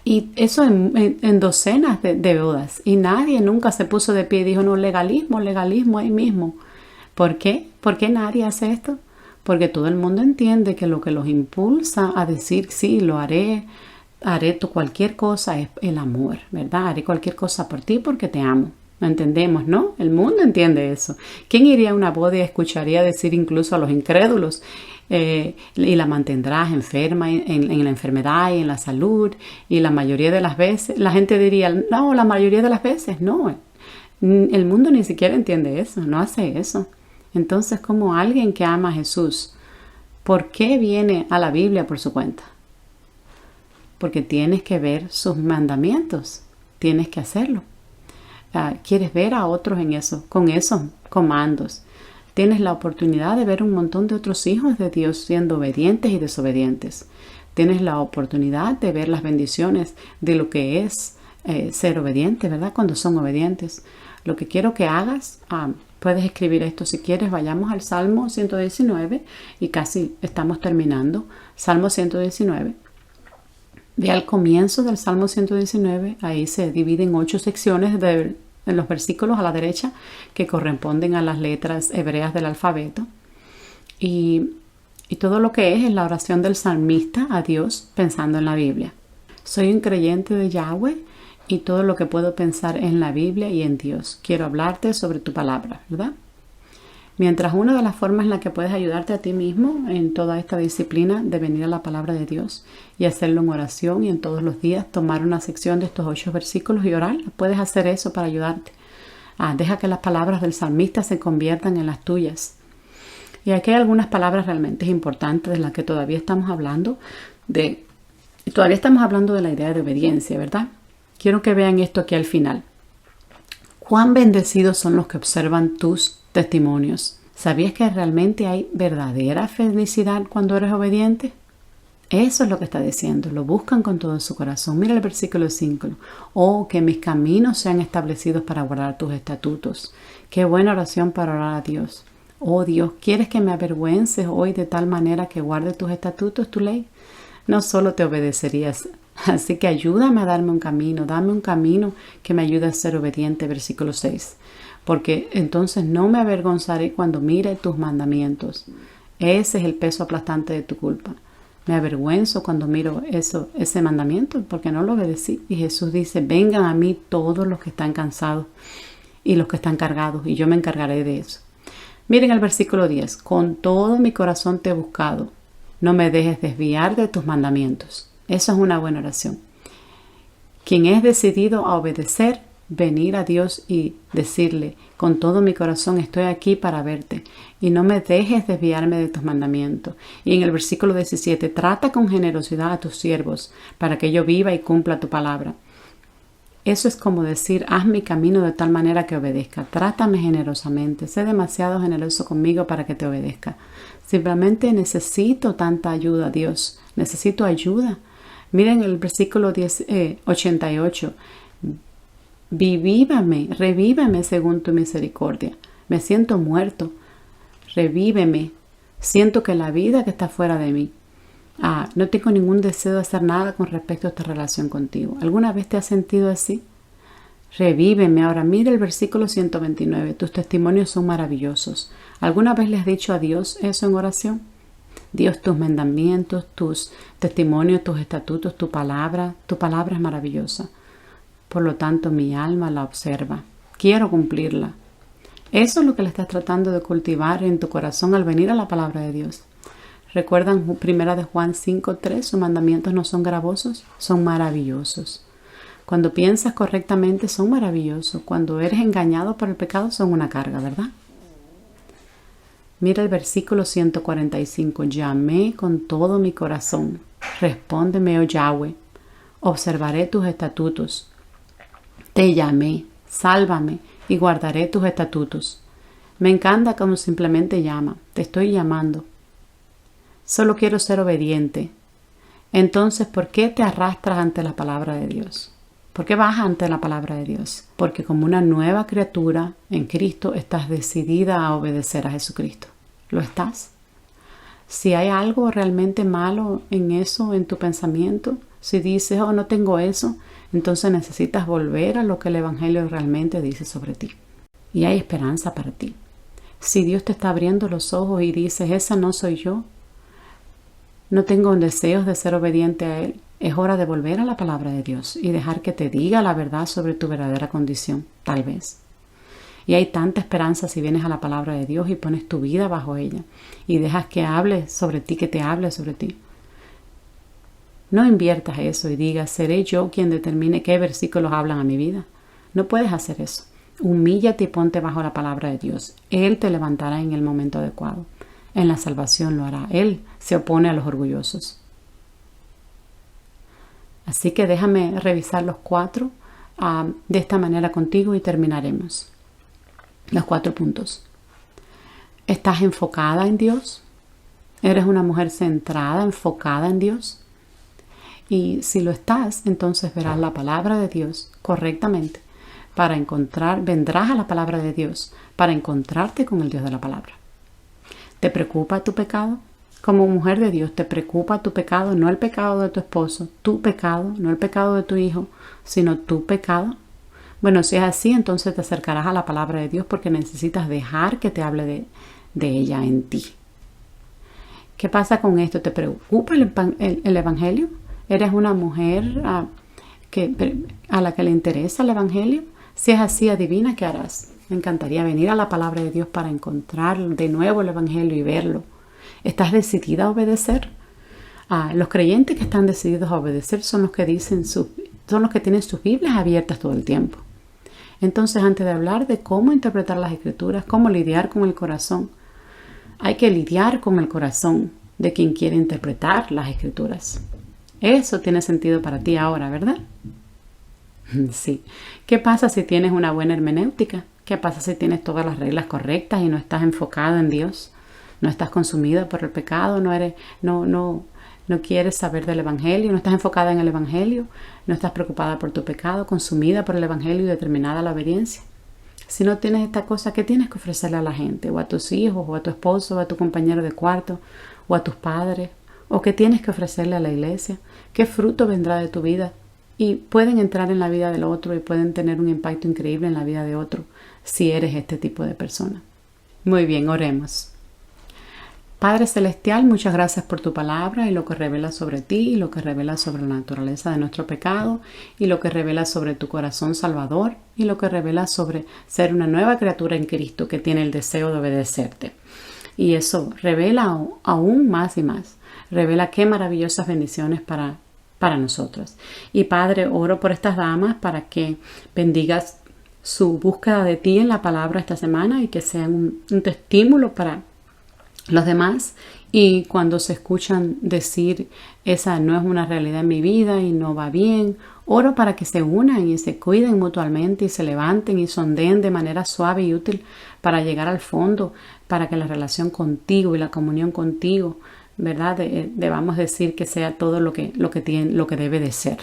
Y eso en docenas de bodas. Y nadie nunca se puso de pie y dijo, no, legalismo ahí mismo. ¿Por qué? ¿Por qué nadie hace esto? Porque todo el mundo entiende que lo que los impulsa a decir, sí, lo haré cualquier cosa es el amor, ¿verdad? Haré cualquier cosa por ti porque te amo. Lo entendemos, ¿no? El mundo entiende eso. ¿Quién iría a una boda y escucharía decir incluso a los incrédulos y la mantendrás enferma en la enfermedad y en la salud? Y la mayoría de las veces, la gente diría, no, la mayoría de las veces, no. El mundo ni siquiera entiende eso, no hace eso. Entonces, como alguien que ama a Jesús, ¿por qué viene a la Biblia por su cuenta? Porque tienes que ver sus mandamientos, tienes que hacerlo. Quieres ver a otros en eso, con esos comandos. Tienes la oportunidad de ver un montón de otros hijos de Dios siendo obedientes y desobedientes. Tienes la oportunidad de ver las bendiciones de lo que es ser obediente, ¿verdad? Cuando son obedientes. Lo que quiero que hagas, puedes escribir esto si quieres. Vayamos al Salmo 119 y casi estamos terminando. Salmo 119. Ve al comienzo del Salmo 119, ahí se divide en 8 secciones en los versículos a la derecha que corresponden a las letras hebreas del alfabeto. Y todo lo que es la oración del salmista a Dios pensando en la Biblia. Soy un creyente de Yahweh y todo lo que puedo pensar en la Biblia y en Dios. Quiero hablarte sobre tu palabra, ¿verdad? Mientras una de las formas en la que puedes ayudarte a ti mismo en toda esta disciplina de venir a la palabra de Dios y hacerlo en oración y en todos los días tomar una sección de estos 8 versículos y orar, puedes hacer eso para ayudarte. Deja que las palabras del salmista se conviertan en las tuyas. Y aquí hay algunas palabras realmente importantes de las que todavía estamos hablando de la idea de obediencia, ¿verdad? Quiero que vean esto aquí al final. ¿Cuán bendecidos son los que observan tus testimonios? ¿Sabías que realmente hay verdadera felicidad cuando eres obediente? Eso es lo que está diciendo. Lo buscan con todo su corazón. Mira el versículo 5. Oh, que mis caminos sean establecidos para guardar tus estatutos. Qué buena oración para orar a Dios. Oh Dios, ¿quieres que me avergüences hoy de tal manera que guarde tus estatutos, tu ley? No solo te obedecerías. Así que ayúdame a darme un camino. Dame un camino que me ayude a ser obediente. Versículo 6. Porque entonces no me avergonzaré cuando mire tus mandamientos. Ese es el peso aplastante de tu culpa. Me avergüenzo cuando miro ese mandamiento porque no lo obedecí. Y Jesús dice, vengan a mí todos los que están cansados y los que están cargados y yo me encargaré de eso. Miren el versículo 10. Con todo mi corazón te he buscado. No me dejes desviar de tus mandamientos. Eso es una buena oración. Quien es decidido a obedecer, venir a Dios y decirle, con todo mi corazón estoy aquí para verte y no me dejes desviarme de tus mandamientos. Y en el versículo 17, trata con generosidad a tus siervos para que yo viva y cumpla tu palabra. Eso es como decir, haz mi camino de tal manera que obedezca. Trátame generosamente. Sé demasiado generoso conmigo para que te obedezca. Simplemente necesito tanta ayuda, Dios. Necesito ayuda. Miren el versículo 88. Revívame según tu misericordia. Me siento muerto. Revíveme. Siento que la vida que está fuera de mí. No tengo ningún deseo de hacer nada con respecto a esta relación contigo. ¿Alguna vez te has sentido así? Revíveme. Ahora mira el versículo 129. Tus testimonios son maravillosos. ¿Alguna vez le has dicho a Dios eso en oración? Dios, tus mandamientos, tus testimonios, tus estatutos, tu palabra es maravillosa. Por lo tanto, mi alma la observa. Quiero cumplirla. Eso es lo que le estás tratando de cultivar en tu corazón al venir a la palabra de Dios. ¿Recuerdan 1 Juan 5:3? Sus mandamientos no son gravosos, son maravillosos. Cuando piensas correctamente son maravillosos. Cuando eres engañado por el pecado son una carga, ¿verdad? Mira el versículo 145. Llamé con todo mi corazón. Respóndeme, oh Yahweh. Observaré tus estatutos. Te llamé, sálvame y guardaré tus estatutos. Me encanta como simplemente llama. Te estoy llamando. Solo quiero ser obediente. Entonces, ¿por qué te arrastras ante la palabra de Dios? ¿Por qué vas ante la palabra de Dios? Porque como una nueva criatura en Cristo estás decidida a obedecer a Jesucristo. ¿Lo estás? Si hay algo realmente malo en eso, en tu pensamiento, si dices, oh, no tengo eso, entonces necesitas volver a lo que el Evangelio realmente dice sobre ti. Y hay esperanza para ti. Si Dios te está abriendo los ojos y dices, esa no soy yo, no tengo deseos de ser obediente a Él, es hora de volver a la palabra de Dios y dejar que te diga la verdad sobre tu verdadera condición, tal vez. Y hay tanta esperanza si vienes a la palabra de Dios y pones tu vida bajo ella y dejas que hable sobre ti, que te hable sobre ti. No inviertas eso y digas, seré yo quien determine qué versículos hablan a mi vida. No puedes hacer eso. Humíllate y ponte bajo la palabra de Dios. Él te levantará en el momento adecuado. En la salvación lo hará. Él se opone a los orgullosos. Así que déjame revisar los 4 de esta manera contigo y terminaremos. Los 4 puntos. ¿Estás enfocada en Dios? ¿Eres una mujer centrada, enfocada en Dios? Y si lo estás, entonces verás la palabra de Dios correctamente vendrás a la palabra de Dios para encontrarte con el Dios de la palabra. ¿Te preocupa tu pecado? Como mujer de Dios, ¿te preocupa tu pecado? No el pecado de tu esposo, tu pecado, no el pecado de tu hijo, sino tu pecado. Bueno, si es así, entonces te acercarás a la palabra de Dios porque necesitas dejar que te hable de ella en ti. ¿Qué pasa con esto? ¿Te preocupa el Evangelio? ¿Eres una mujer a la que le interesa el Evangelio? Si es así, adivina qué harás. Me encantaría venir a la palabra de Dios para encontrar de nuevo el Evangelio y verlo. ¿Estás decidida a obedecer? Los creyentes que están decididos a obedecer son los que tienen sus Biblias abiertas todo el tiempo. Entonces, antes de hablar de cómo interpretar las Escrituras, cómo lidiar con el corazón, hay que lidiar con el corazón de quien quiere interpretar las Escrituras. Eso tiene sentido para ti ahora, ¿verdad? Sí. ¿Qué pasa si tienes una buena hermenéutica? ¿Qué pasa si tienes todas las reglas correctas y no estás enfocado en Dios? No estás consumida por el pecado, no quieres saber del Evangelio, no estás enfocada en el Evangelio, no estás preocupada por tu pecado, consumida por el Evangelio y determinada a la obediencia. Si no tienes esta cosa, ¿qué tienes que ofrecerle a la gente? O a tus hijos, o a tu esposo, o a tu compañero de cuarto, o a tus padres. ¿O qué tienes que ofrecerle a la iglesia? ¿Qué fruto vendrá de tu vida? Y pueden entrar en la vida del otro y pueden tener un impacto increíble en la vida de otro si eres este tipo de persona. Muy bien, oremos. Padre Celestial, muchas gracias por tu palabra y lo que revela sobre ti y lo que revela sobre la naturaleza de nuestro pecado y lo que revela sobre tu corazón salvador y lo que revela sobre ser una nueva criatura en Cristo que tiene el deseo de obedecerte. Y eso revela aún más y más. Revela qué maravillosas bendiciones para nosotros. Y Padre, oro por estas damas para que bendigas su búsqueda de ti en la palabra esta semana y que sean un estímulo para los demás. Y cuando se escuchan decir, esa no es una realidad en mi vida y no va bien, oro para que se unan y se cuiden mutuamente y se levanten y sondeen de manera suave y útil para llegar al fondo, para que la relación contigo y la comunión contigo, ¿verdad? Debamos decir que sea todo lo que debe de ser.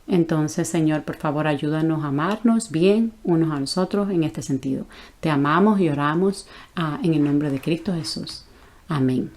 Entonces, Señor, por favor, ayúdanos a amarnos bien unos a nosotros en este sentido. Te amamos y oramos en el nombre de Cristo Jesús. Amén.